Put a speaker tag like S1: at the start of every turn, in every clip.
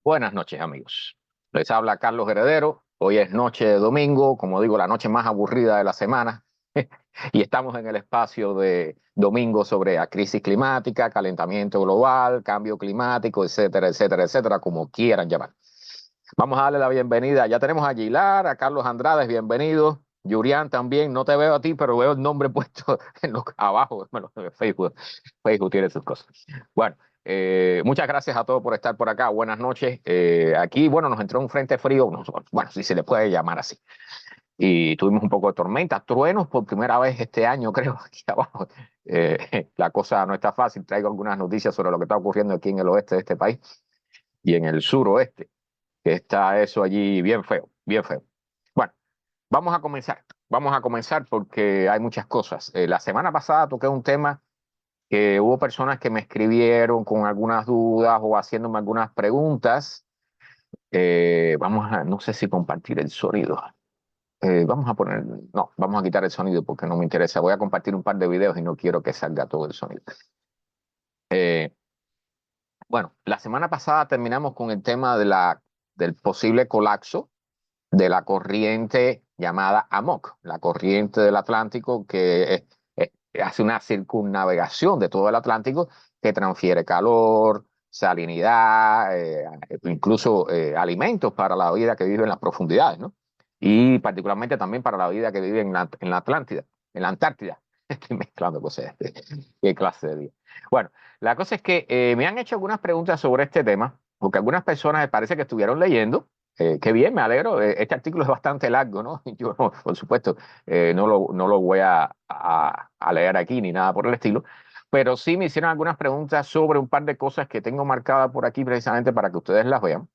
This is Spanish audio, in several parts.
S1: Buenas noches, amigos. Les habla Carlos Heredero. Hoy es noche de domingo, como digo, la noche más aburrida de la semana. Y estamos en el espacio de domingo sobre la crisis climática, calentamiento global, cambio climático, etcétera, etcétera, etcétera, como quieran llamar. Vamos a darle la bienvenida. Ya tenemos a Aguilar, a Carlos Andrade, bienvenido. Yurian también, no te veo a ti, pero veo el nombre puesto abajo. Bueno, Facebook tiene sus cosas. Bueno, muchas gracias a todos por estar por acá. Buenas noches. Aquí, bueno, nos entró un frente frío, bueno, si se le puede llamar así. Y tuvimos un poco de tormenta, truenos por primera vez este año, creo, aquí abajo. La cosa no está fácil. Traigo algunas noticias sobre lo que está ocurriendo aquí en el oeste de este país y en el suroeste, que está eso allí bien feo, bien feo. Bueno, vamos a comenzar. Vamos a comenzar porque hay muchas cosas. La semana pasada toqué un tema que hubo personas que me escribieron con algunas dudas o haciéndome algunas preguntas. No sé si compartir el sonido. Vamos a quitar el sonido porque no me interesa. Voy a compartir un par de videos y no quiero que salga todo el sonido. Eh, bueno, la semana pasada terminamos con el tema del posible colapso de la corriente llamada AMOC, la corriente del Atlántico que hace una circunnavegación de todo el Atlántico que transfiere calor, salinidad, incluso alimentos para la vida que vive en las profundidades, ¿no? Y particularmente también para la vida que vive en la Atlántida, en la Antártida. Estoy mezclando cosas. ¿Qué clase de día? Bueno, la cosa es que me han hecho algunas preguntas sobre este tema, porque algunas personas me parece que estuvieron leyendo. Qué bien, me alegro. Este artículo es bastante largo, ¿no? Yo, por supuesto, no lo voy a leer aquí ni nada por el estilo, pero sí me hicieron algunas preguntas sobre un par de cosas que tengo marcadas por aquí precisamente para que ustedes las vean.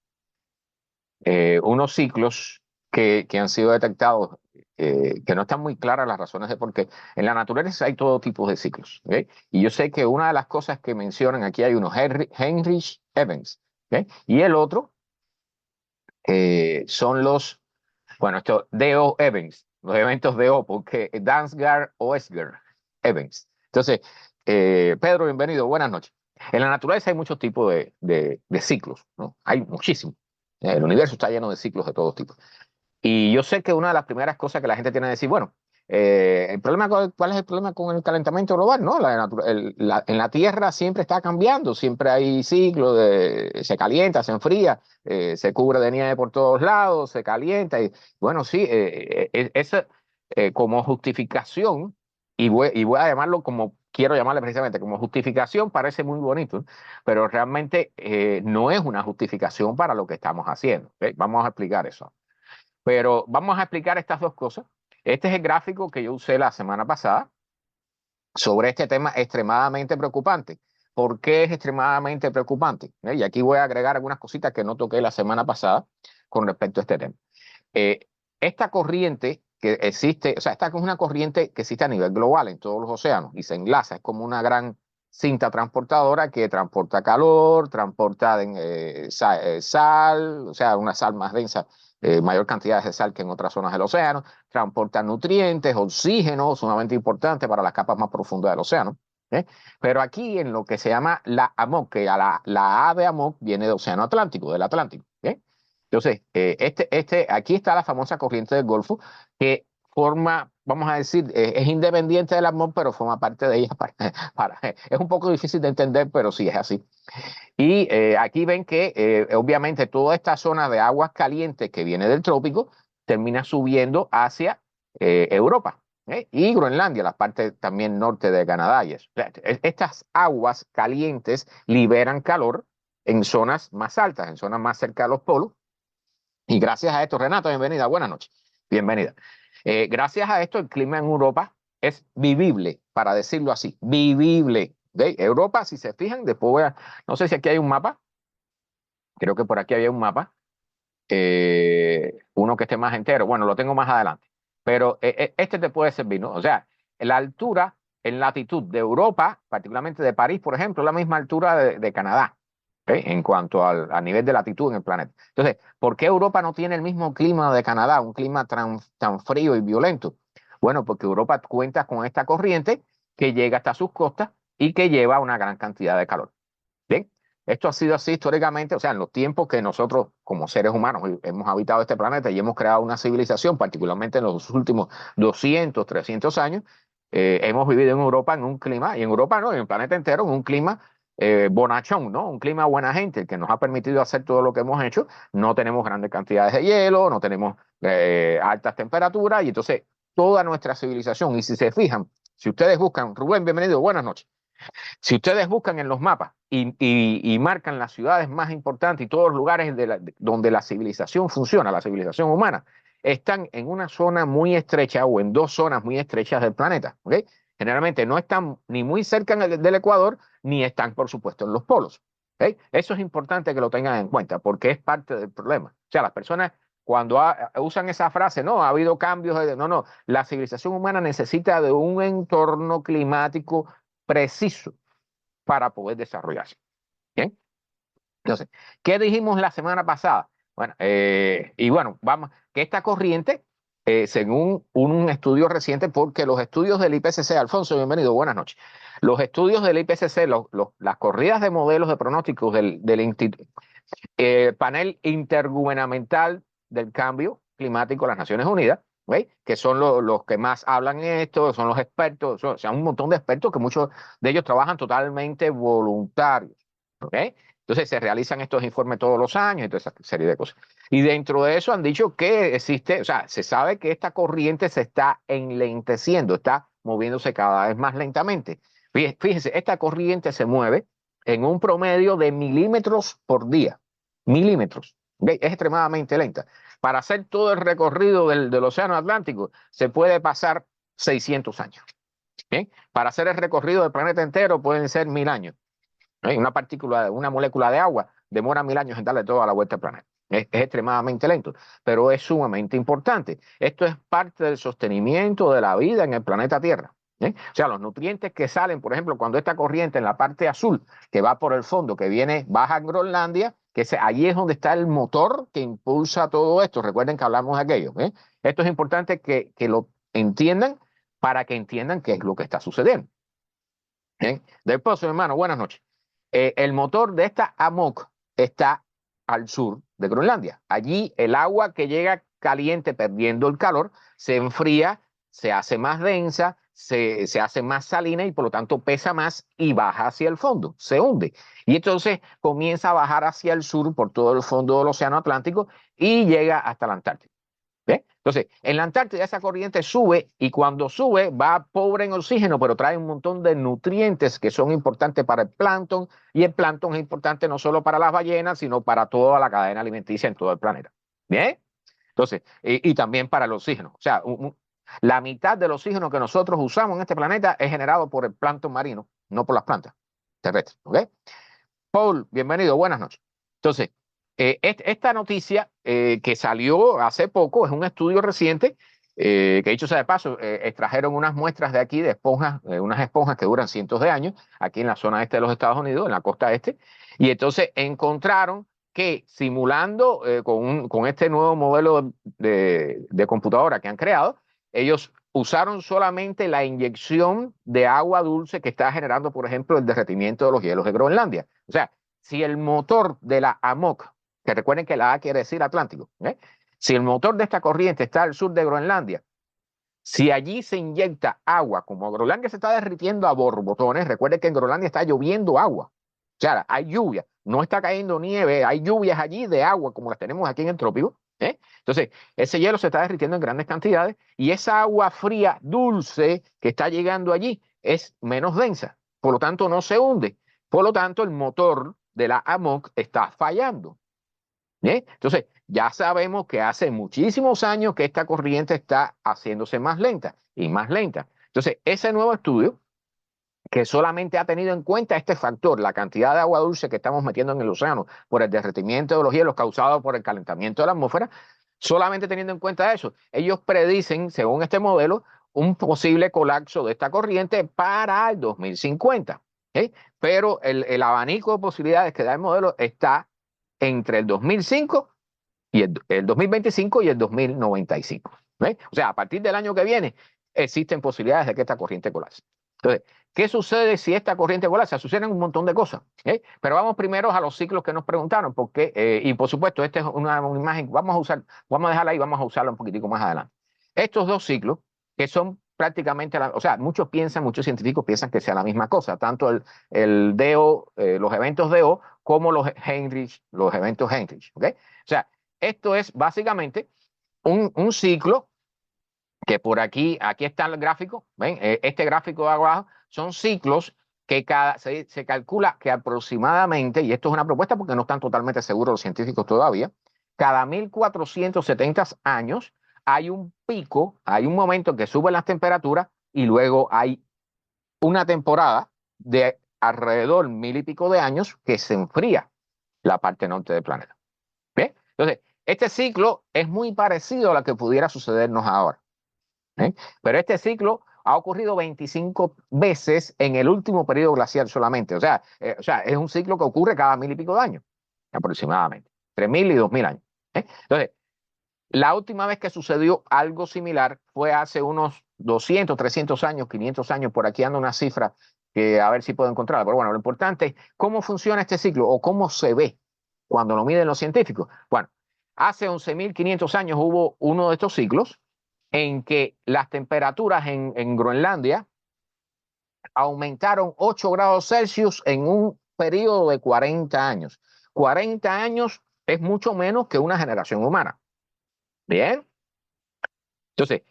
S1: Unos ciclos que han sido detectados, que no están muy claras las razones de por qué. En la naturaleza hay todo tipo de ciclos, ¿ok? Y yo sé que una de las cosas que mencionan aquí hay unos Heinrich Evans, ¿ok? Y el otro son esto, D.O. Evans, los eventos D.O., porque Dansgaard o Esger Evans. Entonces, Pedro, bienvenido, buenas noches. En la naturaleza hay muchos tipos de ciclos, ¿no? Hay muchísimos. El universo está lleno de ciclos de todos tipos. Y yo sé que una de las primeras cosas que la gente tiene que decir, bueno, el problema, ¿cuál es el problema con el calentamiento global? ¿No? En la Tierra siempre está cambiando, siempre hay ciclos, se calienta, se enfría, se cubre de nieve por todos lados, se calienta. Y, bueno, sí, eso como justificación, y voy a llamarlo como quiero llamarle precisamente, como justificación parece muy bonito, pero realmente no es una justificación para lo que estamos haciendo. ¿Ok? Vamos a explicar eso. Pero vamos a explicar estas dos cosas. Este es el gráfico que yo usé la semana pasada sobre este tema extremadamente preocupante. ¿Por qué es extremadamente preocupante? Y aquí voy a agregar algunas cositas que no toqué la semana pasada con respecto a este tema. Eh, esta corriente que existe, o sea, esta es una corriente que existe a nivel global en todos los océanos y se enlaza, es como una gran cinta transportadora que transporta calor, transporta sal, o sea, una sal más densa, mayor cantidad de sal que en otras zonas del océano, transporta nutrientes, oxígeno, sumamente importante para las capas más profundas del océano. ¿Eh? Pero aquí en lo que se llama la AMOC, que la A de AMOC viene del Océano Atlántico, del Atlántico. ¿Eh? Entonces, aquí está la famosa corriente del Golfo que forma, vamos a decir, es independiente del amor, pero forma parte de ella. Es un poco difícil de entender, pero sí es así. Y aquí ven que obviamente toda esta zona de aguas calientes que viene del trópico termina subiendo hacia Europa. Y Groenlandia, la parte también norte de Canadá. Y eso. O sea, estas aguas calientes liberan calor en zonas más altas, en zonas más cerca de los polos. Y gracias a esto, Renata, bienvenida, buenas noches, bienvenida. Gracias a esto, el clima en Europa es vivible, para decirlo así, vivible. ¿Okay? Europa, si se fijan, después no sé si aquí hay un mapa, creo que por aquí había un mapa, uno que esté más entero, bueno, lo tengo más adelante, pero este te puede servir, ¿no? O sea, la altura en latitud de Europa, particularmente de París, por ejemplo, es la misma altura de Canadá, ¿ok? En cuanto al nivel de latitud en el planeta. Entonces, ¿por qué Europa no tiene el mismo clima de Canadá, un clima tan frío y violento? Bueno, porque Europa cuenta con esta corriente que llega hasta sus costas y que lleva una gran cantidad de calor. Bien, esto ha sido así históricamente, o sea, en los tiempos que nosotros como seres humanos hemos habitado este planeta y hemos creado una civilización, particularmente en los últimos 200, 300 años, hemos vivido en Europa en un clima, y en Europa no, en el planeta entero, en un clima bonachón, ¿no? Un clima buena gente, que nos ha permitido hacer todo lo que hemos hecho. No tenemos grandes cantidades de hielo, no tenemos altas temperaturas, y entonces toda nuestra civilización, y si se fijan, si ustedes buscan, Rubén, bienvenido, buenas noches. Si ustedes buscan en los mapas y marcan las ciudades más importantes y todos los lugares donde la civilización funciona, la civilización humana, están en una zona muy estrecha o en dos zonas muy estrechas del planeta. ¿Okay? Generalmente no están ni muy cerca del Ecuador, ni están, por supuesto, en los polos. ¿Okay? Eso es importante que lo tengan en cuenta porque es parte del problema. O sea, las personas cuando usan esa frase, no, ha habido cambios, no, la civilización humana necesita de un entorno climático preciso para poder desarrollarse. Bien, entonces, ¿qué dijimos la semana pasada? Bueno, y bueno, vamos, que esta corriente, según un estudio reciente, porque los estudios del IPCC, Alfonso, bienvenido, buenas noches. Los estudios del IPCC, las corridas de modelos de pronósticos del panel intergubernamental del cambio climático de las Naciones Unidas, ¿okay? Que son los que más hablan en esto, son los expertos, o sea, un montón de expertos que muchos de ellos trabajan totalmente voluntarios. ¿Okay? Entonces se realizan estos informes todos los años y toda esa serie de cosas. Y dentro de eso han dicho que existe, o sea, se sabe que esta corriente se está enlenteciendo, está moviéndose cada vez más lentamente. Fíjense, esta corriente se mueve en un promedio de milímetros por día. Milímetros. ¿Okay? Es extremadamente lenta. Para hacer todo el recorrido del Océano Atlántico se puede pasar 600 años. ¿Bien? Para hacer el recorrido del planeta entero pueden ser 1000 años. Una partícula, una molécula de agua demora 1000 años en darle toda la vuelta al planeta. Es extremadamente lento, pero es sumamente importante. Esto es parte del sostenimiento de la vida en el planeta Tierra. O sea, los nutrientes que salen, por ejemplo, cuando esta corriente en la parte azul, que va por el fondo, que viene, baja en Groenlandia, allí es donde está el motor que impulsa todo esto. Recuerden que hablamos de aquello. Esto es importante que lo entiendan para que entiendan qué es lo que está sucediendo. Después, hermano, buenas noches. El motor de esta AMOC está al sur de Groenlandia. Allí el agua que llega caliente perdiendo el calor se enfría, se hace más densa, se hace más salina y por lo tanto pesa más y baja hacia el fondo, se hunde. Y entonces comienza a bajar hacia el sur por todo el fondo del Océano Atlántico y llega hasta la Antártida. ¿Ve? Entonces, en la Antártida esa corriente sube y cuando sube va pobre en oxígeno, pero trae un montón de nutrientes que son importantes para el plancton y el plancton es importante no solo para las ballenas, sino para toda la cadena alimenticia en todo el planeta. ¿Bien? Entonces, y también para el oxígeno. O sea, la mitad del oxígeno que nosotros usamos en este planeta es generado por el plancton marino, no por las plantas terrestres. ¿Ok? Paul, bienvenido, buenas noches. Entonces, esta noticia que salió hace poco es un estudio reciente que dicho sea de paso, extrajeron unas muestras de aquí de esponjas, unas esponjas que duran cientos de años, aquí en la zona este de los Estados Unidos, en la costa este, y entonces encontraron que simulando con este nuevo modelo de computadora que han creado, ellos usaron solamente la inyección de agua dulce que está generando, por ejemplo, el derretimiento de los hielos de Groenlandia. O sea, si el motor de la AMOC, que recuerden que la A quiere decir Atlántico, si el motor de esta corriente está al sur de Groenlandia, Si allí se inyecta agua, como Groenlandia se está derritiendo a borbotones, recuerde que en Groenlandia está lloviendo agua. O sea, hay lluvia, no está cayendo nieve, hay lluvias allí de agua como las tenemos aquí en el trópico. Entonces, ese hielo se está derritiendo en grandes cantidades y esa agua fría, dulce, que está llegando allí es menos densa. Por lo tanto, no se hunde. Por lo tanto, el motor de la AMOC está fallando. Entonces, ya sabemos que hace muchísimos años que esta corriente está haciéndose más lenta y más lenta. Entonces, ese nuevo estudio, que solamente ha tenido en cuenta este factor, la cantidad de agua dulce que estamos metiendo en el océano por el derretimiento de los hielos causado por el calentamiento de la atmósfera, solamente teniendo en cuenta eso, ellos predicen, según este modelo, un posible colapso de esta corriente para el 2050. Pero el abanico de posibilidades que da el modelo está entre el 2005 y el 2025 y el 2095. O sea, a partir del año que viene existen posibilidades de que esta corriente colapse. Entonces, ¿qué sucede si esta corriente colapsa? Suceden un montón de cosas. Pero vamos primero a los ciclos que nos preguntaron, porque, y por supuesto, esta es una imagen, vamos a dejarla ahí, vamos a usarla un poquitico más adelante. Estos dos ciclos, que son prácticamente, o sea, muchos científicos piensan que sea la misma cosa, tanto el DO, los eventos DO, como los eventos Heinrich. O sea, esto es básicamente un ciclo que por aquí está el gráfico, ¿ven? Este gráfico de abajo son ciclos que se calcula que aproximadamente, y esto es una propuesta porque no están totalmente seguros los científicos todavía, cada 1470 años hay un pico, hay un momento en que suben las temperaturas y luego hay una temporada de alrededor 1000 y pico de años que se enfría la parte norte del planeta. ¿Bien? Entonces, este ciclo es muy parecido a lo que pudiera sucedernos ahora. Pero este ciclo ha ocurrido 25 veces en el último periodo glacial solamente. O sea, es un ciclo que ocurre cada 1000 y pico de años, aproximadamente. 3000 y 2000 años. Entonces, la última vez que sucedió algo similar fue hace unos 200, 300 años, 500 años, por aquí anda una cifra que a ver si puedo encontrarla. Pero bueno, lo importante es cómo funciona este ciclo o cómo se ve cuando lo miden los científicos. Bueno, hace 11.500 años hubo uno de estos ciclos en que las temperaturas en Groenlandia aumentaron 8 grados Celsius en un periodo de 40 años. 40 años es mucho menos que una generación humana. Bien. Entonces,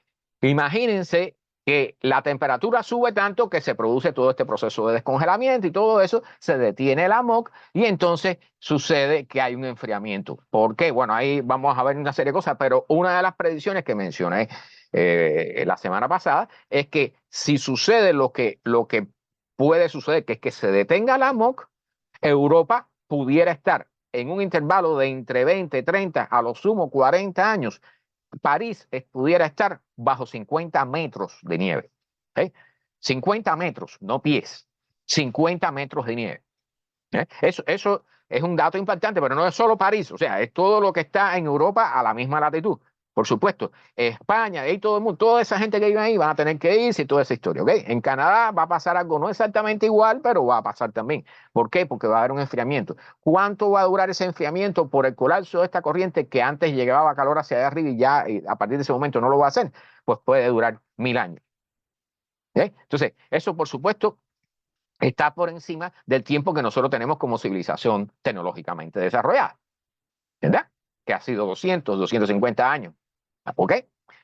S1: imagínense que la temperatura sube tanto que se produce todo este proceso de descongelamiento y todo eso, se detiene la AMOC y entonces sucede que hay un enfriamiento. ¿Por qué? Bueno, ahí vamos a ver una serie de cosas, pero una de las predicciones que mencioné la semana pasada es que si sucede lo que puede suceder, que es que se detenga la AMOC, Europa pudiera estar en un intervalo de entre 20, 30, a lo sumo 40 años. París pudiera estar bajo 50 metros de nieve. 50 metros, no pies, 50 metros de nieve. Eso es un dato impactante, pero no es solo París, o sea, es todo lo que está en Europa a la misma latitud. Por supuesto, España y todo el mundo, toda esa gente que vive ahí van a tener que irse y toda esa historia. En Canadá va a pasar algo no exactamente igual, pero va a pasar también. ¿Por qué? Porque va a haber un enfriamiento. ¿Cuánto va a durar ese enfriamiento por el colapso de esta corriente que antes llegaba calor hacia allá arriba y ya a partir de ese momento no lo va a hacer? Pues puede durar 1000 años. Entonces, eso por supuesto está por encima del tiempo que nosotros tenemos como civilización tecnológicamente desarrollada, ¿verdad? Que ha sido 200, 250 años. ¿Ok?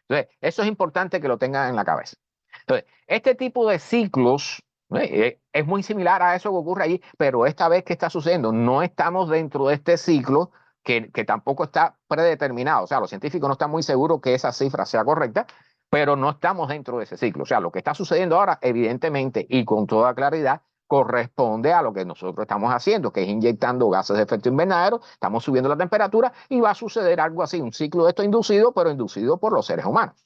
S1: Entonces, eso es importante que lo tengan en la cabeza. Entonces, este tipo de ciclos es muy similar a eso que ocurre allí, pero esta vez que está sucediendo, no estamos dentro de este ciclo que tampoco está predeterminado. O sea, los científicos no están muy seguros que esa cifra sea correcta, pero no estamos dentro de ese ciclo. O sea, lo que está sucediendo ahora, evidentemente y con toda claridad, corresponde a lo que nosotros estamos haciendo, que es inyectando gases de efecto invernadero, estamos subiendo la temperatura y va a suceder algo así, un ciclo de esto inducido, pero inducido por los seres humanos.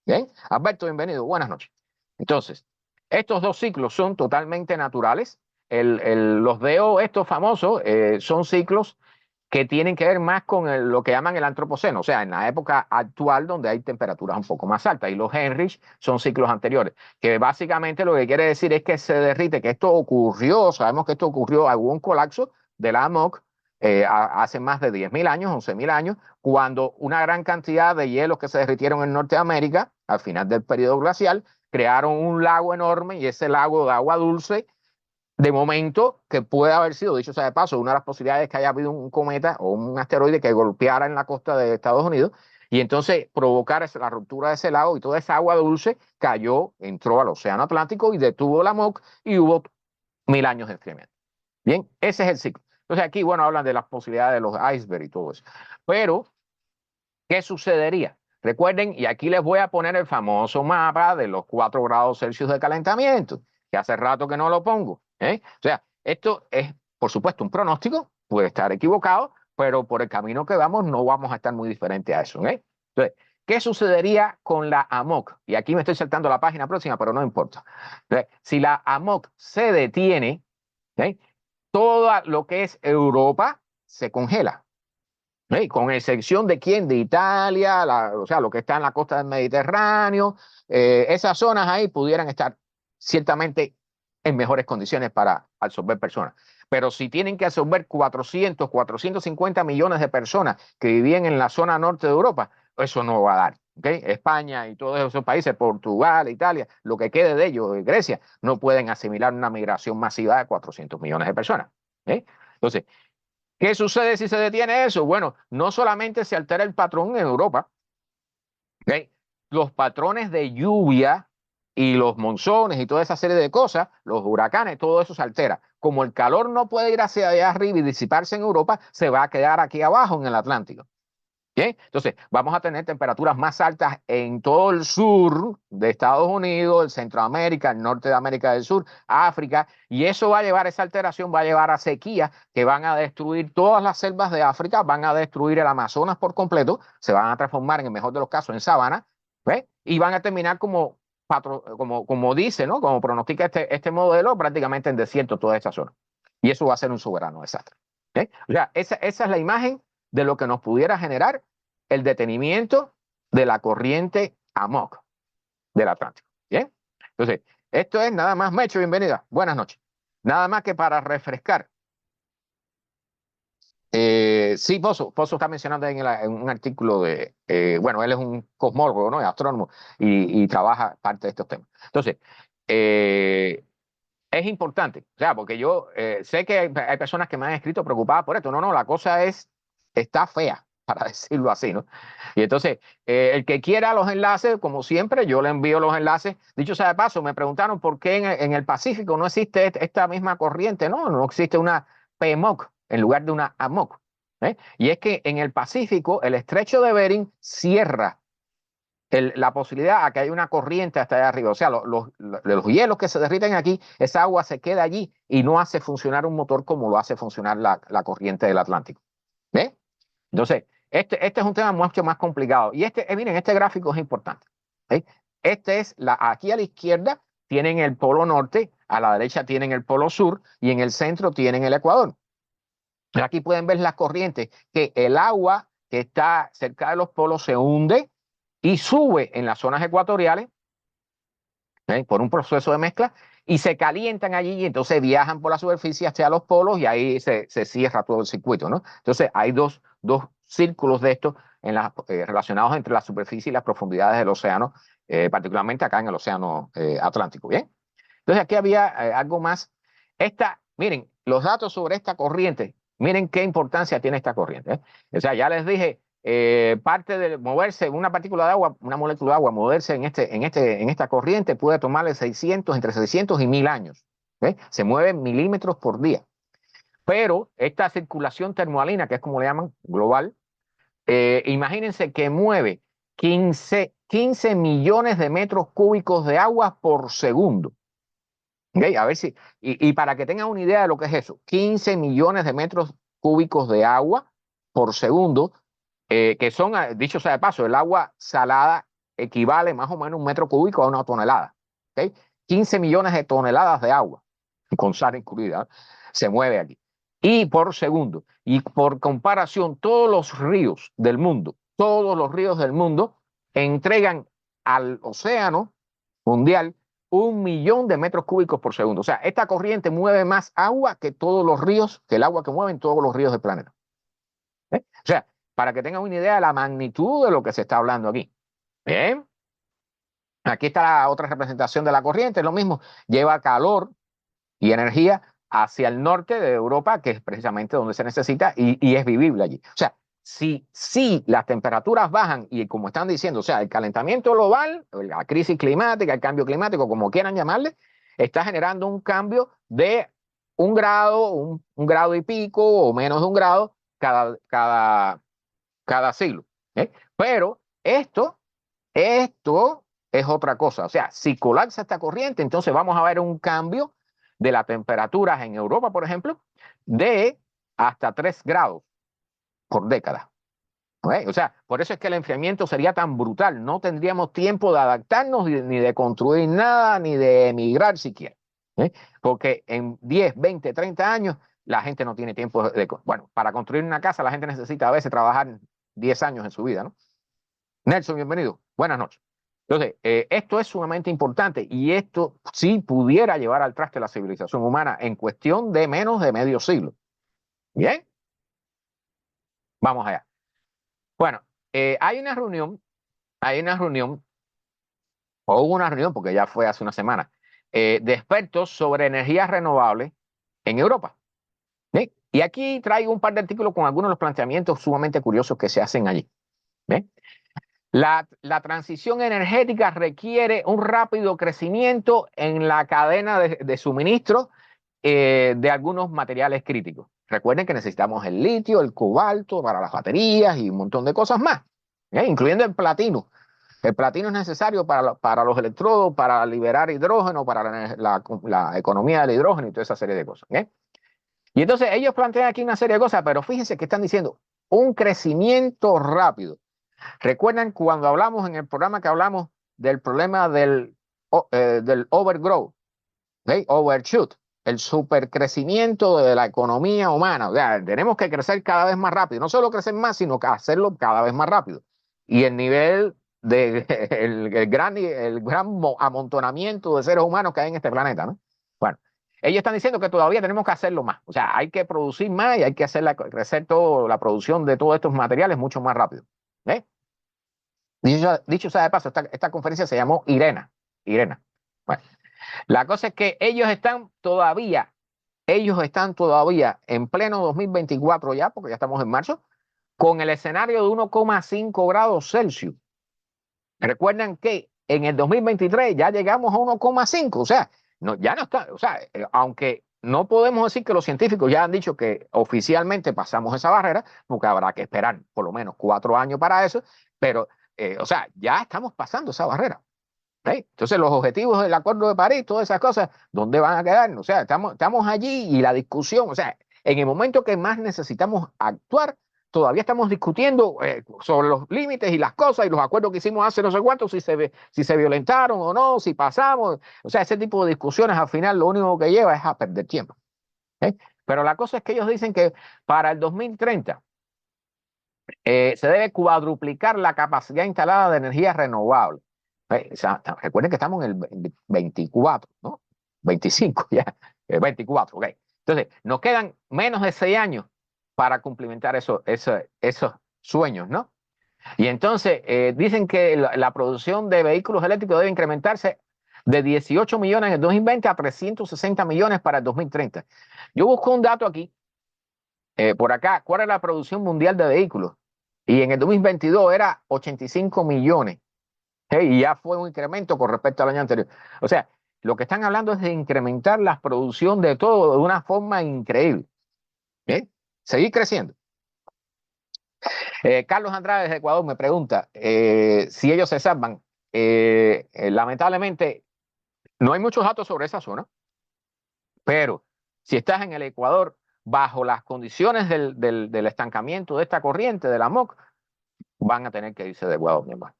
S1: ¿Bien? Alberto, bienvenido, buenas noches. Entonces, estos dos ciclos son totalmente naturales. Los DO, estos famosos, son ciclos que tienen que ver más con lo que llaman el antropoceno, o sea, en la época actual donde hay temperaturas un poco más altas. Y los Heinrich son ciclos anteriores, que básicamente lo que quiere decir es que se derrite, que esto ocurrió, sabemos que esto ocurrió, hubo un colapso de la AMOC hace más de 10.000 años, 11.000 años, cuando una gran cantidad de hielos que se derritieron en Norteamérica, al final del periodo glacial, crearon un lago enorme y ese lago de agua dulce, de momento, que puede haber sido, dicho sea de paso, una de las posibilidades es que haya habido un cometa o un asteroide que golpeara en la costa de Estados Unidos y entonces provocara la ruptura de ese lago y toda esa agua dulce cayó, entró al Océano Atlántico y detuvo la MOC y hubo 1000 años de enfriamiento. Bien, ese es el ciclo. Entonces aquí, bueno, hablan de las posibilidades de los icebergs y todo eso. Pero, ¿qué sucedería? Recuerden, y aquí les voy a poner el famoso mapa de los 4 grados Celsius de calentamiento, que hace rato que no lo pongo. O sea, esto es, por supuesto, un pronóstico, puede estar equivocado, pero por el camino que vamos no vamos a estar muy diferentes a eso. Entonces, ¿qué sucedería con la AMOC? Y aquí me estoy saltando la página próxima, pero no importa. Entonces, si la AMOC se detiene, todo lo que es Europa se congela. Con excepción de quién, de Italia, o sea, lo que está en la costa del Mediterráneo, esas zonas ahí pudieran estar ciertamente en mejores condiciones para absorber personas. Pero si tienen que absorber 450 millones de personas que vivían en la zona norte de Europa, eso no va a dar. España y todos esos países, Portugal, Italia, lo que quede de ellos, Grecia, no pueden asimilar una migración masiva de 400 millones de personas. Entonces, ¿qué sucede si se detiene eso? Bueno, no solamente se altera el patrón en Europa, ¿okay? Los patrones de lluvia y los monzones y toda esa serie de cosas, los huracanes, todo eso se altera. Como el calor no puede ir hacia allá arriba y disiparse en Europa, se va a quedar aquí abajo en el Atlántico. ¿Bien? Entonces, vamos a tener temperaturas más altas en todo el sur de Estados Unidos, el Centroamérica, el norte de América del Sur, África, y eso va a llevar, esa alteración va a llevar a sequías que van a destruir todas las selvas de África, van a destruir el Amazonas por completo, se van a transformar en el mejor de los casos en sabana, ¿ves? Y van a terminar como dice, ¿no? Como pronostica este modelo, prácticamente en desierto toda esta zona. Y eso va a ser un soberano desastre. O sea, esa es la imagen de lo que nos pudiera generar el detenimiento de la corriente AMOC del Atlántico. ¿Bien? Entonces, esto es nada más, Mecho, bienvenida. Buenas noches. Nada más que para refrescar. Sí, Pozo está mencionando en un artículo de, bueno, él es un cosmólogo, ¿no? Es astrónomo y trabaja parte de estos temas. Entonces, es importante, o sea, porque yo sé que hay personas que me han escrito preocupadas por esto. No, no, la cosa está fea, para decirlo así, ¿no? Y entonces, el que quiera los enlaces, como siempre, yo le envío los enlaces. Dicho sea de paso, me preguntaron por qué en el Pacífico no existe esta misma corriente, ¿no? No existe una PMOC en lugar de una AMOC. Y es que en el Pacífico, el estrecho de Bering cierra la posibilidad a que haya una corriente hasta allá arriba. O sea, los hielos que se derriten aquí, esa agua se queda allí y no hace funcionar un motor como lo hace funcionar la corriente del Atlántico. ¿Ves? Entonces, este es un tema mucho más complicado. Y miren, este gráfico es importante. ¿Sí? Aquí a la izquierda tienen el polo norte, a la derecha tienen el polo sur y en el centro tienen el Ecuador. Aquí pueden ver las corrientes, que el agua que está cerca de los polos se hunde y sube en las zonas ecuatoriales por un proceso de mezcla y se calientan allí y entonces viajan por la superficie hacia los polos y ahí se cierra todo el circuito, ¿no? Entonces hay dos círculos de estos relacionados entre la superficie y las profundidades del océano, particularmente acá en el océano Atlántico, ¿bien? Entonces aquí había algo más. Miren, los datos sobre esta corriente, miren qué importancia tiene esta corriente. O sea, ya les dije, parte de moverse, una partícula de agua, una molécula de agua, moverse en esta corriente puede tomarle entre 600 y 1000 años. Se mueve milímetros por día. Pero esta circulación termoalina, que es como le llaman, global, imagínense que mueve 15 millones de metros cúbicos de agua por segundo. Okay, a ver si, y para que tengan una idea de lo que es eso, 15 millones de metros cúbicos de agua por segundo, que son, dicho sea de paso, el agua salada equivale más o menos un metro cúbico a una tonelada. ¿Okay? 15 millones de toneladas de agua, con sal incluida, se mueve aquí. Y por segundo, y por comparación, todos los ríos del mundo entregan al océano mundial 1 millón de metros cúbicos por segundo. O sea, esta corriente mueve más agua que todos los ríos, que el agua que mueven todos los ríos del planeta. O sea, para que tengan una idea de la magnitud de lo que se está hablando aquí. Bien. Aquí está la otra representación de la corriente, lo mismo, lleva calor y energía hacia el norte de Europa, que es precisamente donde se necesita y es vivible allí. O sea, si las temperaturas bajan y como están diciendo, o sea, el calentamiento global, la crisis climática, el cambio climático, como quieran llamarle, está generando un cambio de 1 grado, un grado y pico o menos de 1 grado cada siglo. Pero esto es otra cosa. O sea, si colapsa esta corriente, entonces vamos a ver un cambio de las temperaturas en Europa, por ejemplo, de hasta 3 grados por década. ¿Okay? O sea, por eso es que el enfriamiento sería tan brutal. No tendríamos tiempo de adaptarnos ni de construir nada, ni de emigrar siquiera. Porque en 10, 20, 30 años la gente no tiene tiempo bueno, para construir una casa la gente necesita a veces trabajar 10 años en su vida, ¿no? Nelson, bienvenido. Buenas noches. Entonces, esto es sumamente importante y esto sí pudiera llevar al traste la civilización humana en cuestión de menos de medio siglo. Bien, vamos allá. Bueno, hay una reunión, o hubo una reunión, porque ya fue hace una semana, de expertos sobre energías renovables en Europa. ¿Bien? Y aquí traigo un par de artículos con algunos de los planteamientos sumamente curiosos que se hacen allí. ¿Bien? La transición energética requiere un rápido crecimiento en la cadena de suministro de algunos materiales críticos. Recuerden que necesitamos el litio, el cobalto para las baterías y un montón de cosas más, incluyendo el platino. El platino es necesario para los electrodos, para liberar hidrógeno, para la economía del hidrógeno y toda esa serie de cosas. Y entonces ellos plantean aquí una serie de cosas, pero fíjense que están diciendo un crecimiento rápido. ¿Recuerdan cuando hablamos en el programa que hablamos del problema del overgrowth, overshoot, el supercrecimiento de la economía humana? O sea, tenemos que crecer cada vez más rápido, no solo crecer más, sino que hacerlo cada vez más rápido. Y el nivel de el gran amontonamiento de seres humanos que hay en este planeta, ¿no? Bueno, ellos están diciendo que todavía tenemos que hacerlo más. O sea, hay que producir más y hay que hacer crecer la producción de todos estos materiales mucho más rápido. ¿Eh? Dicho sea de paso, esta conferencia se llamó Irena. Bueno, la cosa es que ellos están todavía en pleno 2024 ya, porque ya estamos en marzo, con el escenario de 1,5 grados Celsius. Recuerdan que en el 2023 ya llegamos a 1,5, o sea, no, ya no está, o sea, aunque no podemos decir que los científicos ya han dicho que oficialmente pasamos esa barrera, porque habrá que esperar por lo menos 4 años para eso, pero, o sea, ya estamos pasando esa barrera. Entonces, los objetivos del Acuerdo de París, todas esas cosas, ¿dónde van a quedar? O sea, estamos allí y la discusión, o sea, en el momento que más necesitamos actuar, todavía estamos discutiendo sobre los límites y las cosas y los acuerdos que hicimos hace no sé cuánto, si se violentaron o no, si pasamos. O sea, ese tipo de discusiones al final lo único que lleva es a perder tiempo. Pero la cosa es que ellos dicen que para el 2030 se debe cuadruplicar la capacidad instalada de energía renovable. O sea, recuerden que estamos en el 24, ¿no? 25 ya, 24, ok. Entonces, nos quedan menos de 6 años para cumplimentar esos sueños, ¿no? Y entonces dicen que la producción de vehículos eléctricos debe incrementarse de 18 millones en el 2020 a 360 millones para el 2030. Yo busco un dato aquí, por acá, ¿cuál es la producción mundial de vehículos? Y en el 2022 era 85 millones. Y ya fue un incremento con respecto al año anterior. O sea, lo que están hablando es de incrementar la producción de todo de una forma increíble. Seguir creciendo. Carlos Andrade de Ecuador me pregunta si ellos se salvan. Lamentablemente, no hay muchos datos sobre esa zona, pero si estás en el Ecuador, bajo las condiciones del estancamiento de esta corriente, de la MOC, van a tener que irse de Ecuador, mi hermano.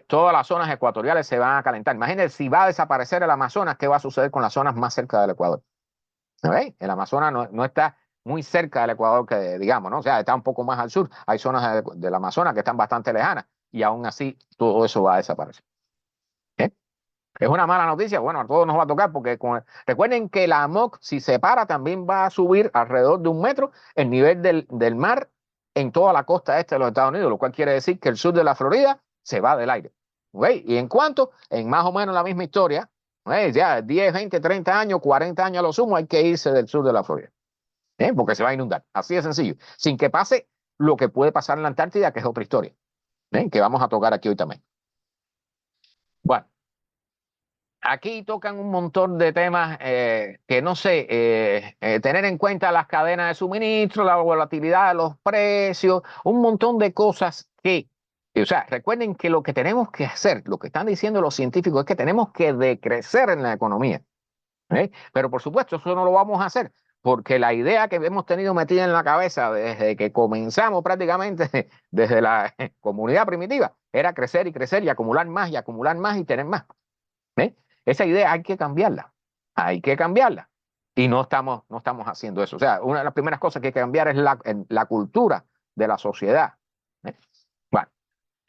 S1: Todas las zonas ecuatoriales se van a calentar. Imagínense si va a desaparecer el Amazonas, ¿qué va a suceder con las zonas más cerca del Ecuador? El Amazonas no está muy cerca del Ecuador, que digamos, ¿no? O sea, está un poco más al sur. Hay zonas del Amazonas que están bastante lejanas y aún así todo eso va a desaparecer. Es una mala noticia, bueno, a todos nos va a tocar porque recuerden que la AMOC, si se para, también va a subir alrededor de 1 metro el nivel del mar en toda la costa este de los Estados Unidos, lo cual quiere decir que el sur de la Florida se va del aire. ¿ok? ¿Y en cuánto? En más o menos la misma historia, ¿ok? Ya 10, 20, 30 años, 40 años a lo sumo, hay que irse del sur de la Florida, porque se va a inundar. Así de sencillo. Sin que pase lo que puede pasar en la Antártida, que es otra historia, que vamos a tocar aquí hoy también. Bueno, aquí tocan un montón de temas que no sé, tener en cuenta las cadenas de suministro, la volatilidad de los precios, un montón de cosas que, o sea, recuerden que lo que tenemos que hacer, lo que están diciendo los científicos es que tenemos que decrecer en la economía. Pero por supuesto, eso no lo vamos a hacer, porque la idea que hemos tenido metida en la cabeza desde que comenzamos prácticamente, desde la comunidad primitiva, era crecer y acumular más y tener más. ¿Eh? Esa idea hay que cambiarla. Y no estamos haciendo eso. O sea, una de las primeras cosas que hay que cambiar es la cultura de la sociedad. ¿Eh? Bueno,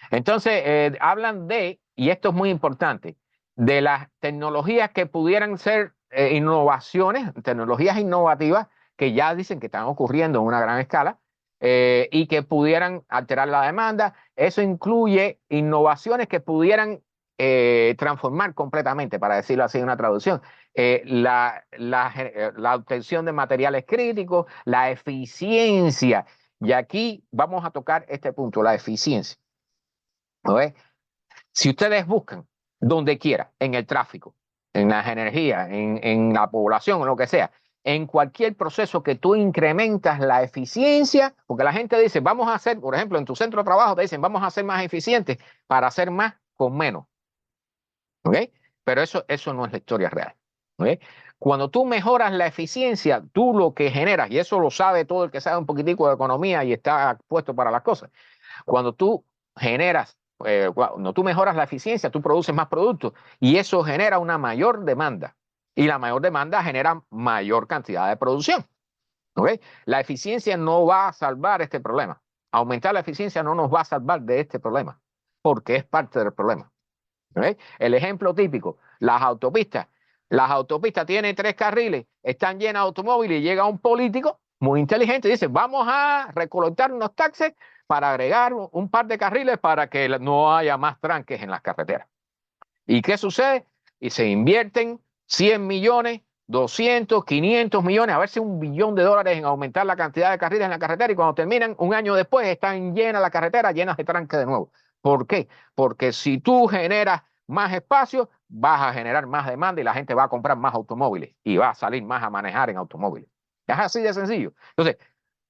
S1: entonces hablan de, y esto es muy importante, de las tecnologías que pudieran ser innovaciones, tecnologías innovativas que ya dicen que están ocurriendo en una gran escala y que pudieran alterar la demanda. Eso incluye innovaciones que pudieran transformar completamente, para decirlo así en una traducción, la obtención de materiales críticos, la eficiencia. Y aquí vamos a tocar este punto, la eficiencia. ¿No? Si ustedes buscan donde quiera, en el tráfico, en las energías, en la población, en lo que sea, en cualquier proceso que tú incrementas la eficiencia, porque la gente dice, vamos a hacer, por ejemplo, en tu centro de trabajo te dicen, vamos a ser más eficientes para hacer más con menos. ¿Ok? Pero eso no es la historia real. ¿Ok? Cuando tú mejoras la eficiencia, tú lo que generas, y eso lo sabe todo el que sabe un poquitico de economía y está puesto para las cosas, cuando tú generas, cuando tú mejoras la eficiencia, tú produces más productos y eso genera una mayor demanda. Y la mayor demanda genera mayor cantidad de producción. ¿Ok? La eficiencia no va a salvar este problema. Aumentar la eficiencia no nos va a salvar de este problema, porque es parte del problema. ¿Ok? El ejemplo típico, las autopistas. Las autopistas tienen 3 carriles, están llenas de automóviles y llega un político muy inteligente y dice, vamos a recolectar unos taxes para agregar un par de carriles para que no haya más tranques en las carreteras. ¿Y qué sucede? Y se invierten 100 millones, 200, 500 millones, a ver si $1 billón en aumentar la cantidad de carriles en la carretera y cuando terminan, un año después, están llenas las carreteras, llenas de tranques de nuevo. ¿Por qué? Porque si tú generas más espacio, vas a generar más demanda y la gente va a comprar más automóviles y va a salir más a manejar en automóviles. Es así de sencillo. Entonces,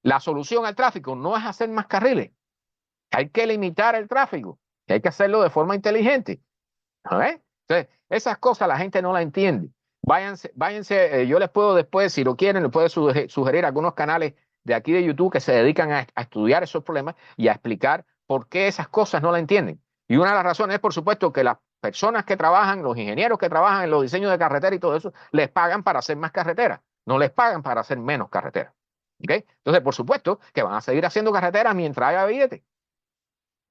S1: la solución al tráfico no es hacer más carriles. Hay que limitar el tráfico y hay que hacerlo de forma inteligente. ¿Eh? Entonces, esas cosas la gente no la entiende. Váyanse, yo les puedo después, si lo quieren, les puedo sugerir algunos canales de aquí de YouTube que se dedican a estudiar esos problemas y a explicar por qué esas cosas no la entienden. Y una de las razones es, por supuesto, que las personas que trabajan, los ingenieros que trabajan en los diseños de carretera y todo eso, les pagan para hacer más carreteras, no les pagan para hacer menos carreteras. ¿Ok? Entonces, por supuesto, que van a seguir haciendo carreteras mientras haya billetes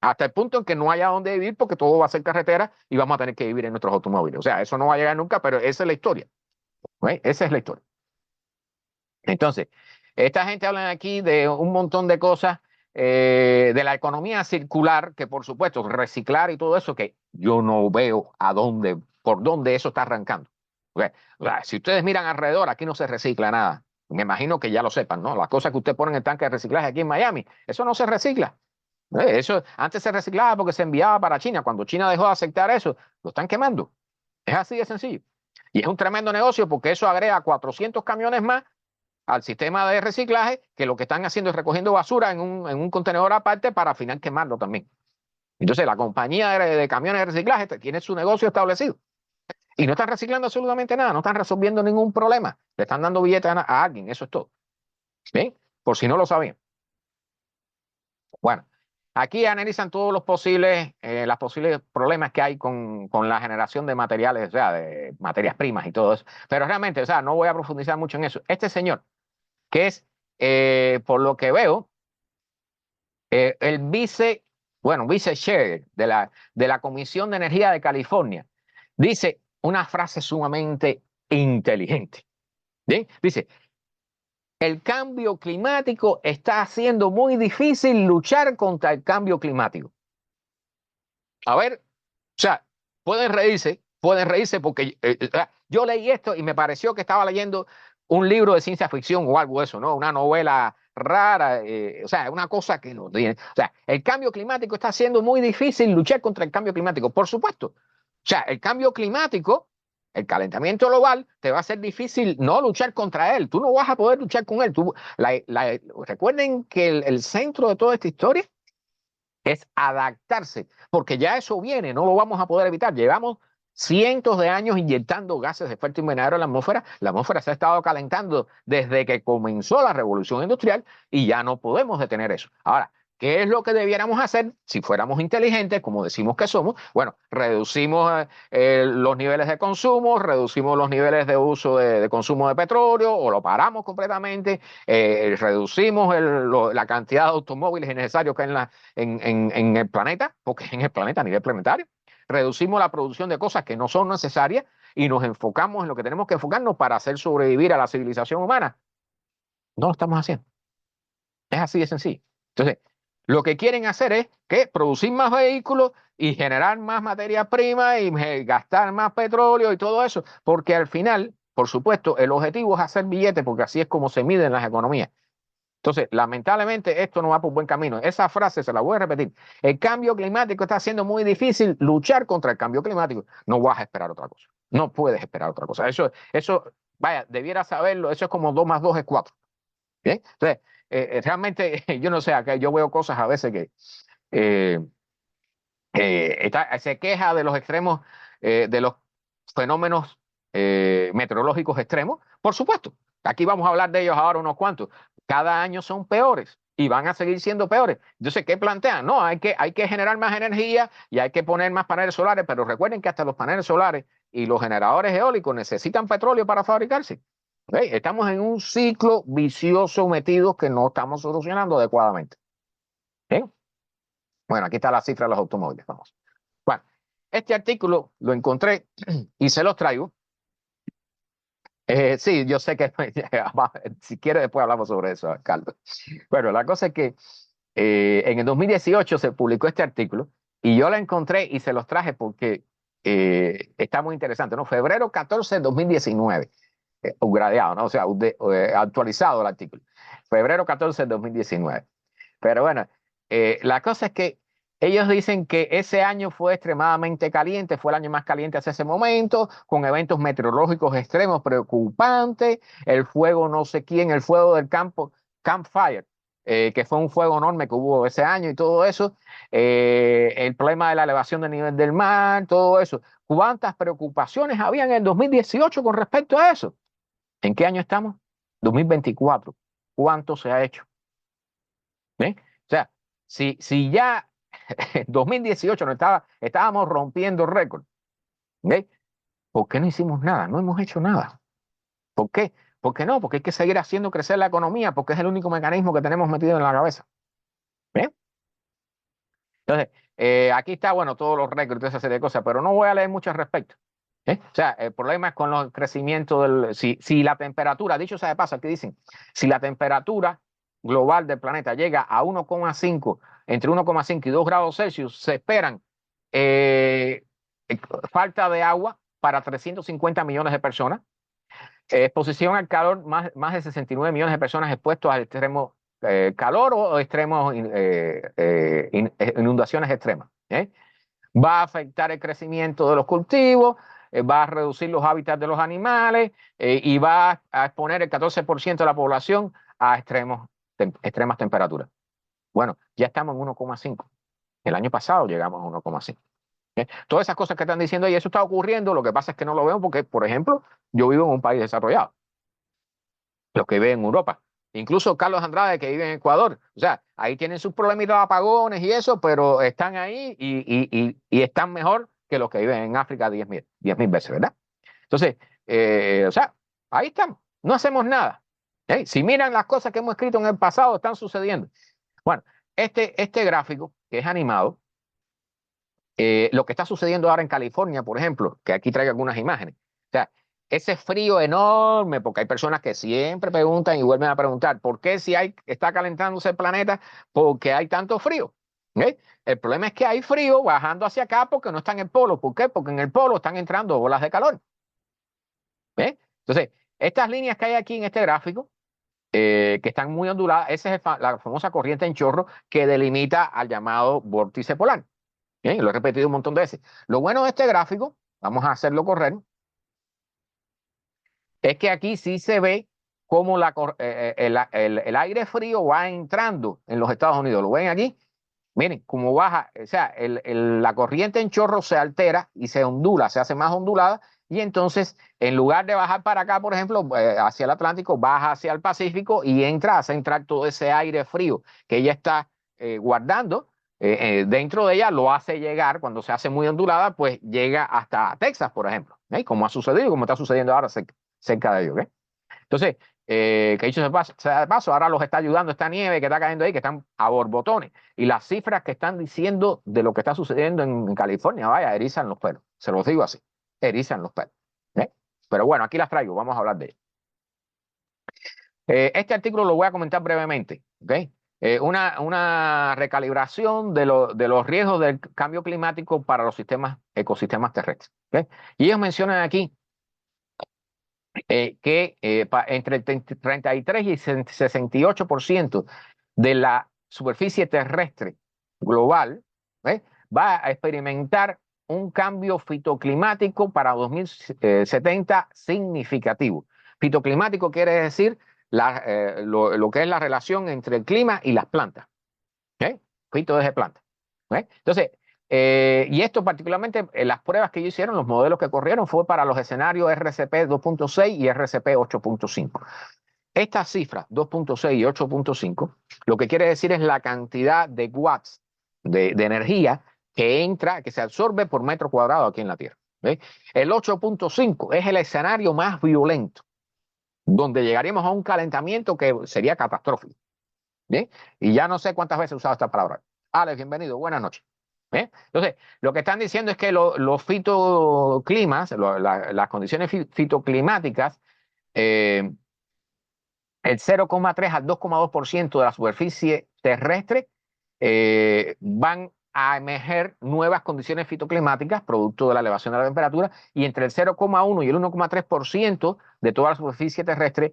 S1: hasta el punto en que no haya dónde vivir porque todo va a ser carretera y vamos a tener que vivir en nuestros automóviles. O sea, eso no va a llegar nunca, pero esa es la historia. ¿Okay? Esa es la historia. Entonces, esta gente habla aquí de un montón de cosas, de la economía circular, que por supuesto, reciclar y todo eso, que yo no veo por dónde eso está arrancando. ¿Okay? O sea, si ustedes miran alrededor, aquí no se recicla nada. Me imagino que ya lo sepan, ¿no? Las cosas que usted pone en el tanque de reciclaje aquí en Miami, eso no se recicla. Eso antes se reciclaba porque se enviaba para China. Cuando China dejó de aceptar eso, lo están quemando. Es así de sencillo. Y es un tremendo negocio porque eso agrega 400 camiones más al sistema de reciclaje que lo que están haciendo es recogiendo basura en un contenedor aparte para al final quemarlo también. Entonces la compañía de camiones de reciclaje tiene su negocio establecido y no están reciclando absolutamente nada, no están resolviendo ningún problema. Le están dando billetes a alguien, eso es todo. ¿Bien? Por si no lo sabían. Bueno, aquí analizan todos los los posibles problemas que hay con la generación de materiales, o sea, de materias primas y todo eso. Pero realmente, o sea, no voy a profundizar mucho en eso. Este señor, que es, por lo que veo, el vice chair de la Comisión de Energía de California, dice una frase sumamente inteligente. ¿Bien? Dice, el cambio climático está haciendo muy difícil luchar contra el cambio climático. A ver, sea, pueden reírse porque yo leí esto y me pareció que estaba leyendo un libro de ciencia ficción o algo de eso, ¿no? Una novela rara, o sea, una cosa que no tiene. O sea, el cambio climático está haciendo muy difícil luchar contra el cambio climático, por supuesto. O sea, el cambio climático, el calentamiento global, te va a hacer difícil no luchar contra él. Tú no vas a poder luchar con él. Recuerden que el centro de toda esta historia es adaptarse, porque ya eso viene, no lo vamos a poder evitar. Llevamos cientos de años inyectando gases de efecto invernadero en la atmósfera se ha estado calentando desde que comenzó la revolución industrial y ya no podemos detener eso. Ahora, ¿qué es lo que debiéramos hacer si fuéramos inteligentes, como decimos que somos? Bueno, reducimos los niveles de consumo, reducimos los niveles de uso de consumo de petróleo o lo paramos completamente, reducimos la cantidad de automóviles innecesarios que hay en el planeta, porque es en el planeta a nivel planetario. Reducimos la producción de cosas que no son necesarias y nos enfocamos en lo que tenemos que enfocarnos para hacer sobrevivir a la civilización humana. No lo estamos haciendo. Es así de sencillo. Entonces, lo que quieren hacer es que producir más vehículos y generar más materia prima y gastar más petróleo y todo eso, porque al final, por supuesto, el objetivo es hacer billetes, porque así es como se miden las economías. Entonces, lamentablemente, esto no va por buen camino. Esa frase se la voy a repetir. El cambio climático está haciendo muy difícil luchar contra el cambio climático. No vas a esperar otra cosa. No puedes esperar otra cosa. Vaya, debiera saberlo. Eso es como 2 más 2 es 4. ¿Bien? Entonces, realmente, yo no sé, acá yo veo cosas a veces que eh, se queja de los extremos, de los fenómenos meteorológicos extremos. Por supuesto, aquí vamos a hablar de ellos ahora unos cuantos. Cada año son peores y van a seguir siendo peores. Entonces, ¿qué plantean? No, hay que generar más energía y hay que poner más paneles solares, pero recuerden que hasta los paneles solares y los generadores eólicos necesitan petróleo para fabricarse. ¿Okay? Estamos en un ciclo vicioso metidos que no estamos solucionando adecuadamente. ¿Bien? Bueno, aquí está la cifra de los automóviles. Vamos. Bueno, este artículo lo encontré y se los traigo. Sí, yo sé que si quiere después hablamos sobre eso, Carlos. Bueno, la cosa es que en el 2018 se publicó este artículo y yo lo encontré y se los traje porque está muy interesante, ¿no? Febrero 14 de 2019, gradeado, ¿no? O sea, actualizado el artículo. Febrero 14 de 2019. Pero bueno, la cosa es que ellos dicen que ese año fue extremadamente caliente, fue el año más caliente hasta ese momento, con eventos meteorológicos extremos preocupantes, el fuego no sé quién, el fuego del Campfire, que fue un fuego enorme que hubo ese año y todo eso, el problema de la elevación del nivel del mar, todo eso. ¿Cuántas preocupaciones había en el 2018 con respecto a eso? ¿En qué año estamos? 2024. ¿Cuánto se ha hecho? ¿Ven? O sea, si ya en 2018 estábamos rompiendo récord, ¿ok? ¿Por qué no hicimos nada? No hemos hecho nada. ¿Por qué? ¿Por qué no? Porque hay que seguir haciendo crecer la economía, porque es el único mecanismo que tenemos metido en la cabeza. ¿Ven? Entonces, aquí está, bueno, todos los récords, esa serie de cosas, pero no voy a leer mucho al respecto. O sea, el problema es con el crecimiento si la temperatura, dicho sea de paso, aquí dicen, si la temperatura global del planeta llega a 1,5, entre 1,5 y 2 grados Celsius, se esperan eh, eh, falta de agua para 350 millones de personas, exposición al calor, más de 69 millones de personas expuestos al extremo calor o extremos inundaciones extremas. Va a afectar el crecimiento de los cultivos, va a reducir los hábitats de los animales y va a exponer el 14% de la población a extremas temperaturas. Bueno, ya estamos en 1,5. El año pasado llegamos a 1,5. Todas esas cosas que están diciendo y eso está ocurriendo, lo que pasa es que no lo veo porque, por ejemplo, yo vivo en un país desarrollado, los que viven en Europa. Incluso Carlos Andrade, que vive en Ecuador. O sea, ahí tienen sus problemitas de apagones y eso, pero están ahí y están mejor que los que viven en África 10.000 veces, ¿verdad? Entonces, o sea, ahí estamos. No hacemos nada. Si miran las cosas que hemos escrito en el pasado, están sucediendo. Bueno, este gráfico, que es animado, lo que está sucediendo ahora en California, por ejemplo, que aquí traigo algunas imágenes. O sea, ese frío enorme, porque hay personas que siempre preguntan y vuelven a preguntar, ¿por qué si está calentándose el planeta? Porque hay tanto frío. ¿Ok? El problema es que hay frío bajando hacia acá porque no está en el polo. ¿Por qué? Porque en el polo están entrando olas de calor. ¿Ve? Entonces, estas líneas que hay aquí en este gráfico, que están muy onduladas, esa es la famosa corriente en chorro que delimita al llamado vórtice polar. Bien, lo he repetido un montón de veces. Lo bueno de este gráfico, vamos a hacerlo correr, es que aquí sí se ve cómo el aire frío va entrando en los Estados Unidos. ¿Lo ven aquí? Miren, cómo baja, o sea, la corriente en chorro se altera y se ondula, se hace más ondulada, y entonces, en lugar de bajar para acá, por ejemplo, hacia el Atlántico, baja hacia el Pacífico y hace entrar todo ese aire frío que ella está guardando dentro de ella, lo hace llegar, cuando se hace muy ondulada, pues llega hasta Texas, por ejemplo, como ha sucedido, como está sucediendo ahora cerca de ellos. Entonces, que dicho sea de paso, ahora los está ayudando esta nieve que está cayendo ahí, que están a borbotones. Y las cifras que están diciendo de lo que está sucediendo en California, vaya, erizan los pelos. Se los digo así, erizan los pelos. ¿Eh? Pero bueno, aquí las traigo, vamos a hablar de ello. Este artículo lo voy a comentar brevemente. ¿Ok? Una recalibración de los riesgos del cambio climático para los ecosistemas terrestres. ¿Ok? Y ellos mencionan aquí entre el 33 y 68% de la superficie terrestre global va a experimentar un cambio fitoclimático para 2070 significativo. Fitoclimático quiere decir lo que es la relación entre el clima y las plantas. Fito es de planta. Entonces, y esto particularmente, las pruebas que ellos hicieron, los modelos que corrieron, fue para los escenarios RCP 2.6 y RCP 8.5. Estas cifras, 2.6 y 8.5, lo que quiere decir es la cantidad de watts de energía que entra, que se absorbe por metro cuadrado aquí en la Tierra. El 8.5 es el escenario más violento, donde llegaríamos a un calentamiento que sería catastrófico. ¿Bien? Y ya no sé cuántas veces he usado esta palabra. Alex, bienvenido, buenas noches. ¿Bien? Entonces, lo que están diciendo es que los fitoclimas, las condiciones fitoclimáticas, eh, el 0,3 al 2,2% de la superficie terrestre van a emerger nuevas condiciones fitoclimáticas producto de la elevación de la temperatura, y entre el 0,1 y el 1,3% de toda la superficie terrestre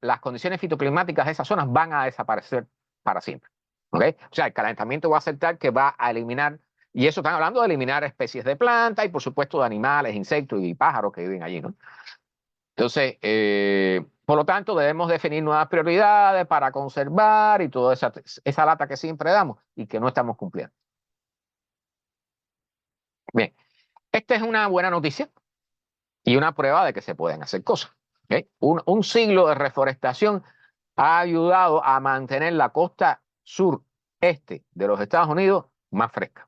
S1: las condiciones fitoclimáticas de esas zonas van a desaparecer para siempre. ¿Okay? O sea, el calentamiento va a ser tal que va a eliminar, y eso están hablando de eliminar especies de plantas y por supuesto de animales, insectos y pájaros que viven allí, ¿no? Entonces, por lo tanto, debemos definir nuevas prioridades para conservar y toda esa lata que siempre damos y que no estamos cumpliendo. Bien, esta es una buena noticia y una prueba de que se pueden hacer cosas. ¿Okay? Un siglo de reforestación ha ayudado a mantener la costa sureste de los Estados Unidos más fresca.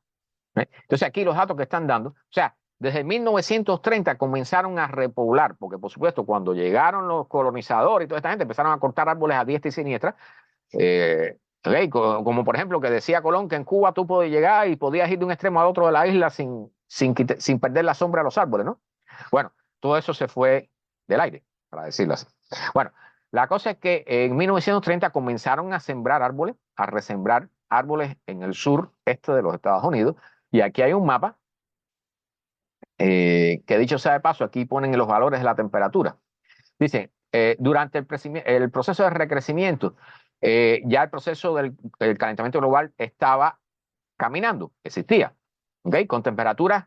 S1: Entonces aquí los datos que están dando, o sea, desde 1930 comenzaron a repoblar, porque por supuesto cuando llegaron los colonizadores y toda esta gente empezaron a cortar árboles a diestra y siniestra, como por ejemplo que decía Colón que en Cuba tú podías llegar y podías ir de un extremo al otro de la isla sin perder la sombra de los árboles, ¿no? Bueno, todo eso se fue del aire, para decirlo así. Bueno, la cosa es que en 1930 comenzaron a sembrar árboles, a resembrar árboles en el sur este de los Estados Unidos, y aquí hay un mapa que dicho sea de paso, aquí ponen los valores de la temperatura. Dice, durante el proceso de recrecimiento, ya el proceso del calentamiento global estaba caminando, existía, ¿okay? Con temperaturas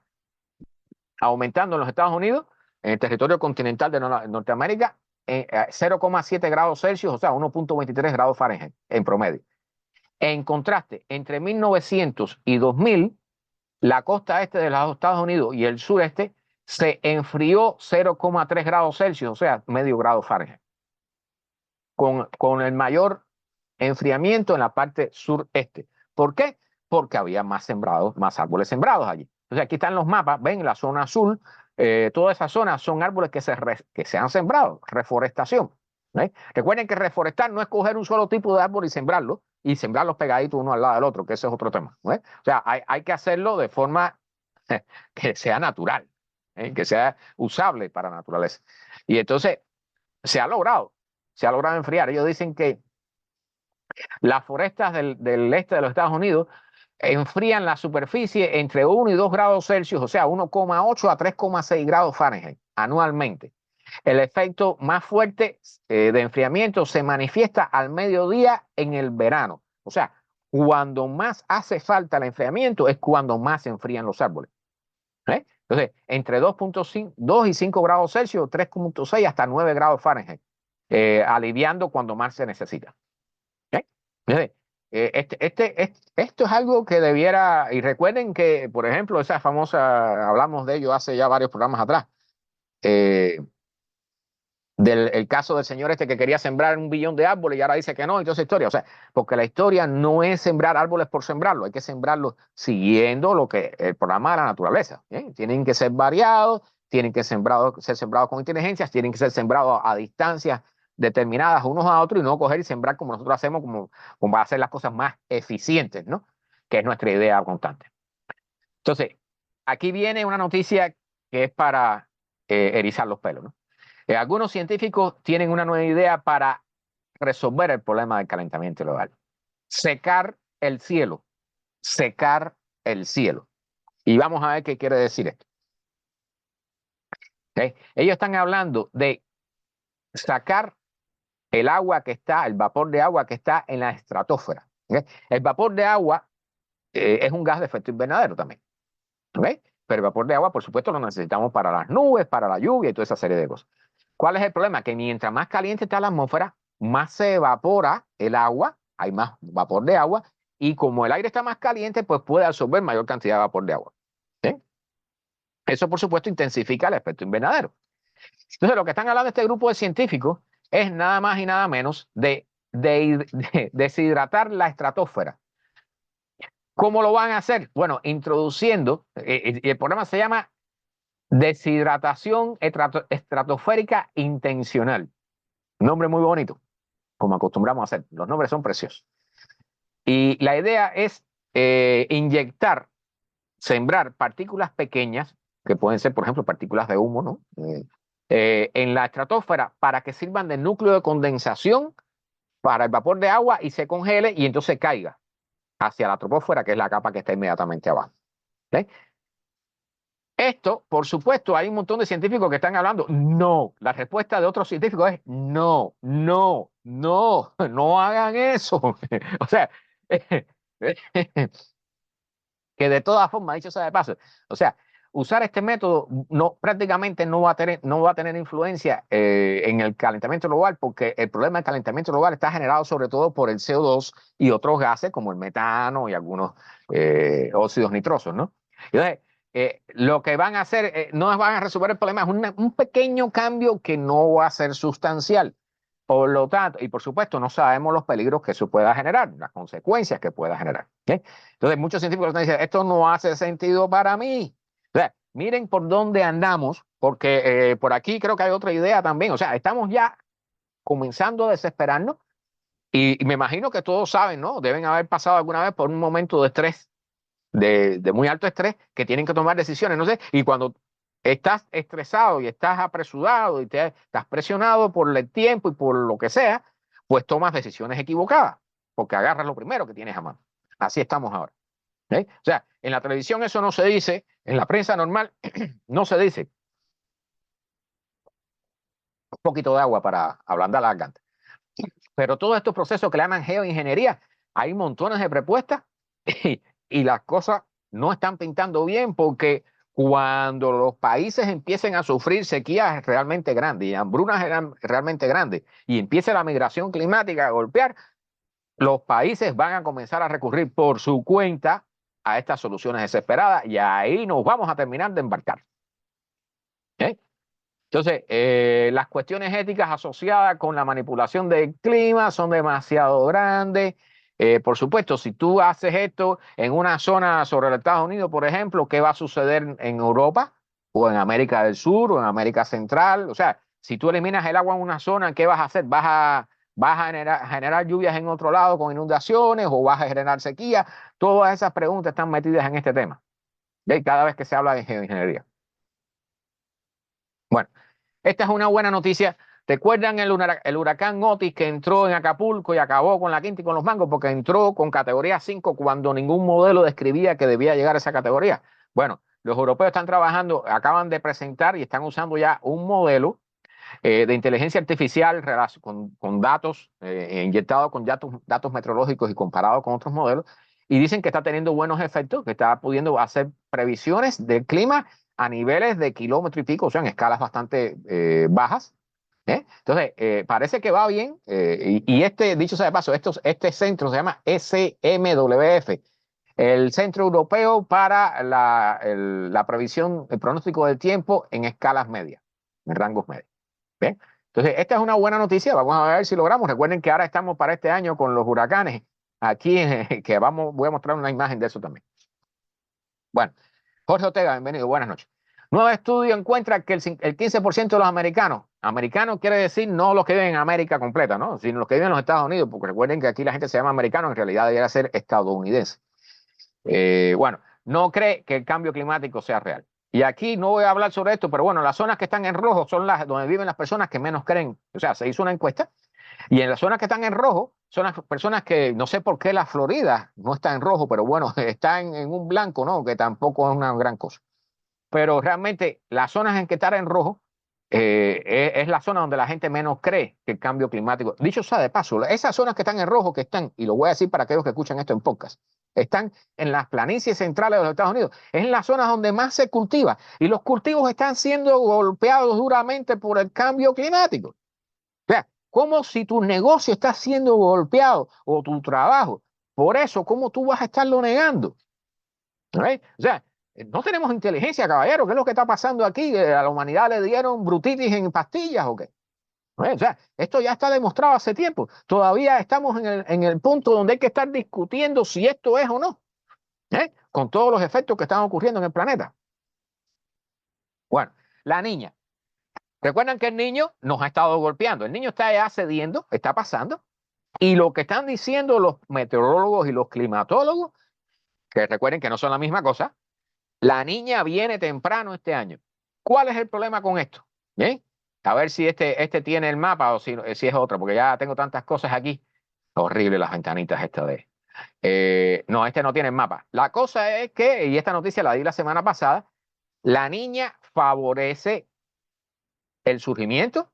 S1: aumentando en los Estados Unidos, en el territorio continental de Norteamérica, 0,7 grados Celsius, o sea, 1,23 grados Fahrenheit en promedio. En contraste, entre 1900 y 2000, la costa este de los Estados Unidos y el sureste se enfrió 0,3 grados Celsius, o sea, medio grado Fahrenheit, con el mayor enfriamiento en la parte sureste. ¿Por qué? Porque había más árboles sembrados allí. Entonces aquí están los mapas, ven la zona azul, toda esa zona son árboles que se han sembrado, reforestación. Recuerden que reforestar no es coger un solo tipo de árbol y sembrarlos pegaditos uno al lado del otro, que ese es otro tema. O sea, hay que hacerlo de forma que sea natural, que sea usable para la naturaleza. Y entonces se ha logrado enfriar. Ellos dicen que las forestas del este de los Estados Unidos enfrían la superficie entre 1 y 2 grados Celsius, o sea, 1,8 a 3,6 grados Fahrenheit anualmente. El efecto más fuerte de enfriamiento se manifiesta al mediodía en el verano. O sea, cuando más hace falta el enfriamiento es cuando más se enfrían los árboles. Entonces, entre 2 y 5 grados Celsius, 3,6 hasta 9 grados Fahrenheit, aliviando cuando más se necesita. Entonces, esto es algo que debiera, y recuerden que, por ejemplo, esa famosa, hablamos de ello hace ya varios programas atrás, del el caso del señor este que quería sembrar 1 billón de árboles y ahora dice que no, y toda esa historia. O sea, porque la historia no es sembrar árboles por sembrarlo, hay que sembrarlos siguiendo lo que el programa de la naturaleza. ¿Bien? Tienen que ser variados, tienen que ser sembrados con inteligencias, tienen que ser sembrados a distancias determinadas unos a otros y no coger y sembrar como nosotros hacemos, como para hacer las cosas más eficientes, ¿no? Que es nuestra idea constante. Entonces, aquí viene una noticia que es para erizar los pelos, ¿no? Algunos científicos tienen una nueva idea para resolver el problema del calentamiento global. Secar el cielo. Secar el cielo. Y vamos a ver qué quiere decir esto. ¿Okay? Ellos están hablando de sacar el agua que está, el vapor de agua que está en la estratosfera. ¿Okay? El vapor de agua es un gas de efecto invernadero también. ¿Okay? Pero el vapor de agua, por supuesto, lo necesitamos para las nubes, para la lluvia y toda esa serie de cosas. ¿Cuál es el problema? Que mientras más caliente está la atmósfera, más se evapora el agua, hay más vapor de agua, y como el aire está más caliente, pues puede absorber mayor cantidad de vapor de agua. ¿Sí? Eso, por supuesto, intensifica el efecto invernadero. Entonces, lo que están hablando este grupo de científicos es nada más y nada menos de deshidratar la estratosfera. ¿Cómo lo van a hacer? Bueno, introduciendo, el programa se llama deshidratación estratosférica intencional. Nombre muy bonito, como acostumbramos a hacer. Los nombres son preciosos. Y la idea es inyectar, sembrar partículas pequeñas, que pueden ser, por ejemplo, partículas de humo, ¿no? En la estratosfera para que sirvan de núcleo de condensación para el vapor de agua y se congele y entonces caiga hacia la troposfera, que es la capa que está inmediatamente abajo. ¿Okay? Esto, por supuesto, hay un montón de científicos que están hablando. No, la respuesta de otros científicos es no, no, no, no hagan eso. O sea, que de todas formas, dicho sea de paso, o sea, usar este método no, prácticamente no va a tener influencia en el calentamiento global, porque el problema del calentamiento global está generado sobre todo por el CO2 y otros gases como el metano y algunos óxidos nitrosos, ¿no? Entonces, lo que van a hacer no van a resolver el problema, es un pequeño cambio que no va a ser sustancial. Por lo tanto, y por supuesto, no sabemos los peligros que eso pueda generar, las consecuencias que pueda generar. ¿Okay? Entonces, muchos científicos están diciendo, esto no hace sentido para mí. O sea, miren por dónde andamos, porque por aquí creo que hay otra idea también. O sea, estamos ya comenzando a desesperarnos y me imagino que todos saben, ¿no? Deben haber pasado alguna vez por un momento de estrés, de muy alto estrés, que tienen que tomar decisiones, no sé, y cuando estás estresado y estás apresurado y estás presionado por el tiempo y por lo que sea, pues tomas decisiones equivocadas, porque agarras lo primero que tienes a mano. Así estamos ahora. ¿Okay? O sea, en la televisión eso no se dice, en la prensa normal no se dice. Un poquito de agua para ablandar la garganta. Pero todos estos procesos que le llaman geoingeniería, hay montones de propuestas y las cosas no están pintando bien porque cuando los países empiecen a sufrir sequías realmente grandes y hambrunas realmente grandes y empiece la migración climática a golpear, los países van a comenzar a recurrir por su cuenta a estas soluciones desesperadas y ahí nos vamos a terminar de embarcar. ¿Okay? Entonces, las cuestiones éticas asociadas con la manipulación del clima son demasiado grandes. Por supuesto, si tú haces esto en una zona sobre los Estados Unidos, por ejemplo, ¿qué va a suceder en Europa o en América del Sur o en América Central? O sea, si tú eliminas el agua en una zona, ¿qué vas a hacer? ¿Vas a generar lluvias en otro lado con inundaciones o vas a generar sequía? Todas esas preguntas están metidas en este tema. ¿Okay? Cada vez que se habla de geoingeniería. Bueno. Esta es una buena noticia ¿Recuerdan el huracán Otis que entró en Acapulco y acabó con la Quinta y con los Mangos porque entró con categoría 5 cuando ningún modelo describía que debía llegar a esa categoría? Bueno, los europeos están trabajando, acaban de presentar y están usando ya un modelo de inteligencia artificial con datos inyectados con datos meteorológicos y comparado con otros modelos, y dicen que está teniendo buenos efectos, que está pudiendo hacer previsiones del clima a niveles de kilómetro y pico, o sea, en escalas bastante bajas. Entonces, parece que va bien, y este, dicho sea de paso, este centro se llama SMWF, el Centro Europeo para la Previsión, el pronóstico del tiempo en escalas medias, en rangos medios. ¿Bien? Entonces, esta es una buena noticia. Vamos a ver si logramos. Recuerden que ahora estamos para este año con los huracanes. Aquí, que voy a mostrar una imagen de eso también. Bueno, Jorge Ortega, bienvenido. Buenas noches. Nuevo estudio encuentra que el 15% de los americanos quiere decir no los que viven en América completa, ¿no? Sino los que viven en los Estados Unidos, porque recuerden que aquí la gente se llama americano, en realidad debería ser estadounidense. Bueno, no cree que el cambio climático sea real. Y aquí no voy a hablar sobre esto, pero bueno, las zonas que están en rojo son las donde viven las personas que menos creen. O sea, se hizo una encuesta y en las zonas que están en rojo son las personas que, no sé por qué la Florida no está en rojo, pero bueno, está en un blanco, ¿no? Que tampoco es una gran cosa. Pero realmente las zonas en que están en rojo es la zona donde la gente menos cree que el cambio climático. Dicho sea de paso, esas zonas que están en rojo, que están, y lo voy a decir para aquellos que escuchan esto en podcast, están en las planicies centrales de los Estados Unidos. Es en las zonas donde más se cultiva. Y los cultivos están siendo golpeados duramente por el cambio climático. O sea, como si tu negocio está siendo golpeado o tu trabajo. Por eso, ¿cómo tú vas a estarlo negando? ¿Right? O sea, no tenemos inteligencia, caballero. ¿Qué es lo que está pasando aquí? ¿A la humanidad le dieron brutitis en pastillas o qué? O sea, esto ya está demostrado hace tiempo. Todavía estamos en el punto donde hay que estar discutiendo si esto es o no, con todos los efectos que están ocurriendo en el planeta. Bueno, la niña. Recuerdan que el niño nos ha estado golpeando. El niño está ya cediendo, está pasando. Y lo que están diciendo los meteorólogos y los climatólogos, que recuerden que no son la misma cosa, la niña viene temprano este año. ¿Cuál es el problema con esto? ¿Bien? A ver si este tiene el mapa o si es otro, porque ya tengo tantas cosas aquí. Horrible las ventanitas esta de. No, este no tiene el mapa. La cosa es que, y esta noticia la di la semana pasada, la niña favorece el surgimiento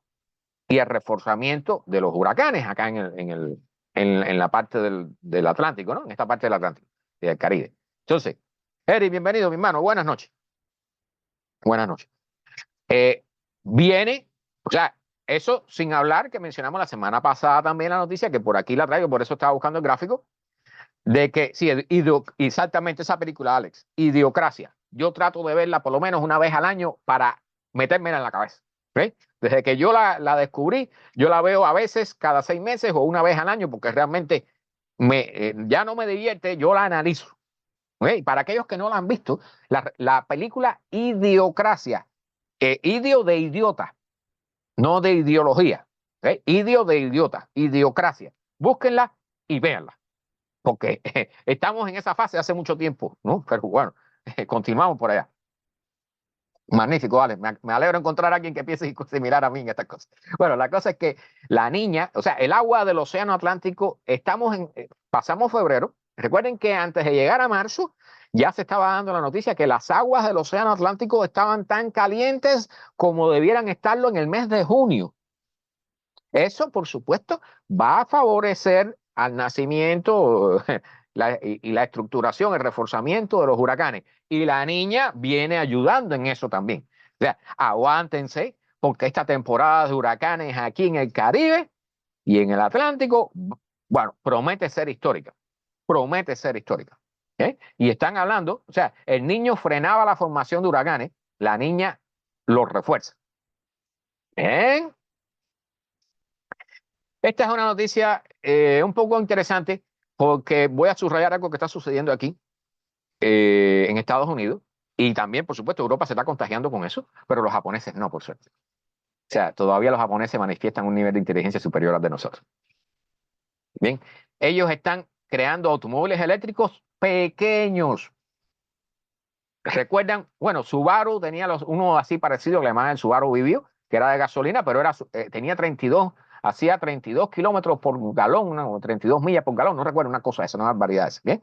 S1: y el reforzamiento de los huracanes acá en la parte del Atlántico, ¿no? En esta parte del Atlántico y del Caribe. Entonces, Eric, bienvenido, mi hermano. Buenas noches. Buenas noches. Viene, o sea, eso sin hablar que mencionamos la semana pasada también la noticia, que por aquí la traigo, por eso estaba buscando el gráfico, de que, sí, exactamente esa película, Alex, Idiocracia. Yo trato de verla por lo menos una vez al año para metérmela en la cabeza. ¿Okay? Desde que yo la descubrí, yo la veo a veces cada 6 meses o una vez al año, porque realmente ya no me divierte, yo la analizo. ¿Okay? Para aquellos que no la han visto, la película Idiocracia, idio de idiota, no de ideología, idio de idiota, idiocracia. Búsquenla y véanla, porque estamos en esa fase hace mucho tiempo, ¿no? Pero bueno, continuamos por allá. Magnífico, Alex. Me alegro encontrar a alguien que piense similar a mí en estas cosas. Bueno, la cosa es que la niña, o sea, el agua del Océano Atlántico, pasamos febrero. Recuerden que antes de llegar a marzo, ya se estaba dando la noticia que las aguas del Océano Atlántico estaban tan calientes como debieran estarlo en el mes de junio. Eso, por supuesto, va a favorecer al nacimiento y la estructuración, el reforzamiento de los huracanes. Y la niña viene ayudando en eso también. O sea, aguántense, porque esta temporada de huracanes aquí en el Caribe y en el Atlántico, bueno, promete ser histórica. Promete ser histórica. Y están hablando, o sea, el niño frenaba la formación de huracanes, la niña los refuerza. ¿Bien? Esta es una noticia un poco interesante porque voy a subrayar algo que está sucediendo aquí en Estados Unidos y también, por supuesto, Europa se está contagiando con eso, pero los japoneses no, por suerte. O sea, todavía los japoneses manifiestan un nivel de inteligencia superior al de nosotros. Bien, ellos están creando automóviles eléctricos pequeños. ¿Recuerdan? Bueno, Subaru tenía uno así parecido que le llamaban el Subaru Vivio, que era de gasolina, pero era, tenía 32, hacía 32 kilómetros por galón, ¿no? O 32 millas por galón, no recuerdo una cosa de esa, una barbaridad esa, ¿bien?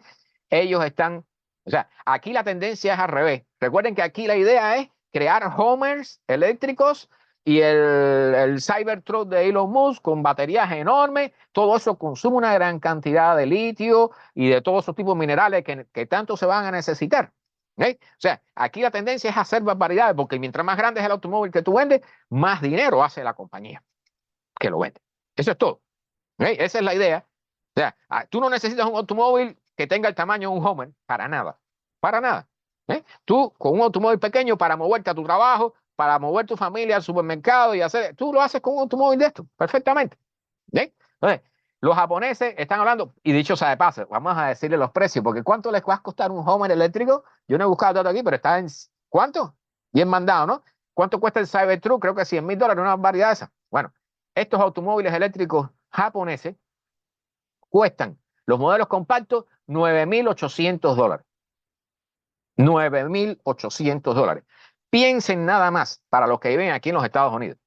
S1: Ellos están, o sea, aquí la tendencia es al revés. Recuerden que aquí la idea es crear Homers eléctricos y el Cybertruck de Elon Musk con baterías enormes, todo eso consume una gran cantidad de litio y de todos esos tipos de minerales que tanto se van a necesitar. ¿Okay? O sea, aquí la tendencia es hacer barbaridades, porque mientras más grande es el automóvil que tú vendes, más dinero hace la compañía que lo vende. Eso es todo. ¿Okay? Esa es la idea. O sea, tú no necesitas un automóvil que tenga el tamaño de un Homer, para nada. Para nada. Tú, con un automóvil pequeño para moverte a tu trabajo, para mover tu familia al supermercado y hacer, tú lo haces con un automóvil de esto, perfectamente. ¿Okay? Entonces, los japoneses están hablando, y dicho sea de paso, vamos a decirle los precios, porque ¿cuánto les va a costar un Homer eléctrico? Yo no he buscado datos aquí, pero está en, ¿cuánto? Bien mandado, ¿no? ¿Cuánto cuesta el Cybertruck? Creo que $100,000, una barbaridad esa. Bueno, estos automóviles eléctricos japoneses cuestan, los modelos compactos, $9,800. $9,800. Piensen nada más para los que viven aquí en los Estados Unidos.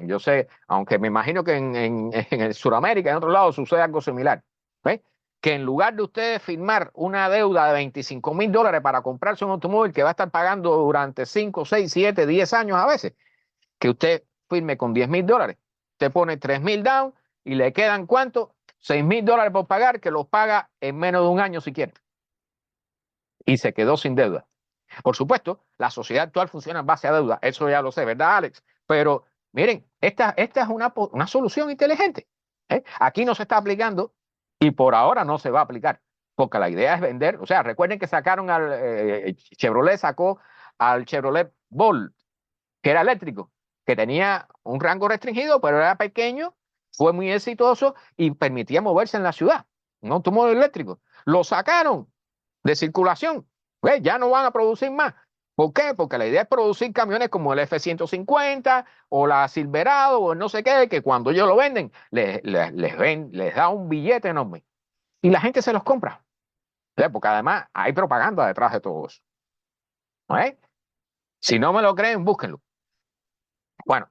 S1: Yo sé, aunque me imagino que en el Sudamérica, en otros lados, sucede algo similar. ¿Eh? Que en lugar de ustedes firmar una deuda de $25,000 para comprarse un automóvil que va a estar pagando durante 5, 6, 7, 10 años a veces, que usted firme con $10,000. Usted pone 3,000 down y le quedan ¿cuánto? $6,000 por pagar, que los paga en menos de un año si quiere. Y se quedó sin deuda. Por supuesto, la sociedad actual funciona en base a deuda, eso ya lo sé, ¿verdad, Alex? Pero miren, esta es una solución inteligente. Aquí no se está aplicando y por ahora no se va a aplicar, porque la idea es vender. O sea, recuerden que sacaron Chevrolet sacó al Chevrolet Bolt, que era eléctrico, que tenía un rango restringido, pero era pequeño, fue muy exitoso y permitía moverse en la ciudad, un automóvil eléctrico. Lo sacaron de circulación. Pues ya no van a producir más. ¿Por qué? Porque la idea es producir camiones como el F-150 o la Silverado o no sé qué, que cuando ellos lo venden, les da un billete enorme. Y la gente se los compra. Porque además hay propaganda detrás de todo eso. ¿Eh? Si no me lo creen, búsquenlo. Bueno,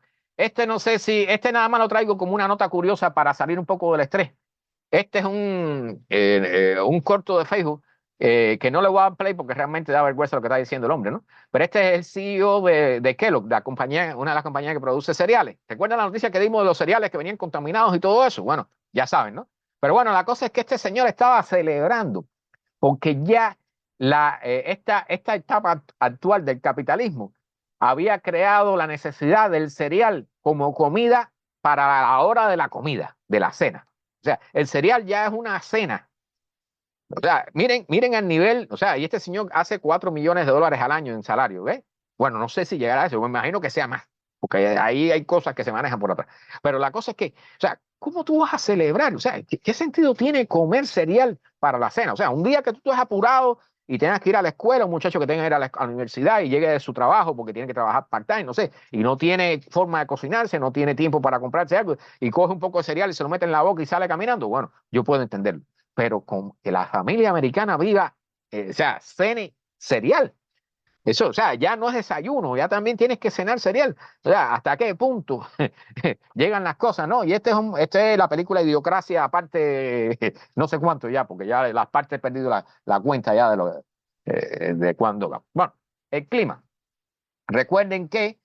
S1: no sé si, nada más lo traigo como una nota curiosa para salir un poco del estrés. Este es un corto de Facebook que no le voy a dar play porque realmente da vergüenza lo que está diciendo el hombre, ¿no? Pero este es el CEO de Kellogg, la compañía, una de las compañías que produce cereales. ¿Recuerdan la noticia que dimos de los cereales que venían contaminados y todo eso? Bueno, ya saben, ¿no? Pero bueno, la cosa es que este señor estaba celebrando porque ya esta etapa actual del capitalismo había creado la necesidad del cereal como comida para la hora de la comida, de la cena. O sea, el cereal ya es una cena. O sea, miren el nivel, o sea, y este señor hace $4 millones al año en salario, ¿ves? Bueno, no sé si llegará a eso, me imagino que sea más, porque ahí hay cosas que se manejan por atrás. Pero la cosa es que, o sea, ¿cómo tú vas a celebrar? O sea, ¿qué sentido tiene comer cereal para la cena? O sea, un día que tú estés apurado y tengas que ir a la escuela, un muchacho que tenga que ir a la universidad y llegue de su trabajo porque tiene que trabajar part-time, no sé, y no tiene forma de cocinarse, no tiene tiempo para comprarse algo y coge un poco de cereal y se lo mete en la boca y sale caminando, bueno, yo puedo entenderlo, pero con que la familia americana viva, o sea, cene cereal. Eso, o sea, ya no es desayuno, ya también tienes que cenar cereal. O sea, ¿hasta qué punto llegan las cosas, no? Y este es la película Idiocracia, aparte, no sé cuánto ya, porque ya las partes he perdido la cuenta ya de cuándo va. Bueno, el clima. Recuerden que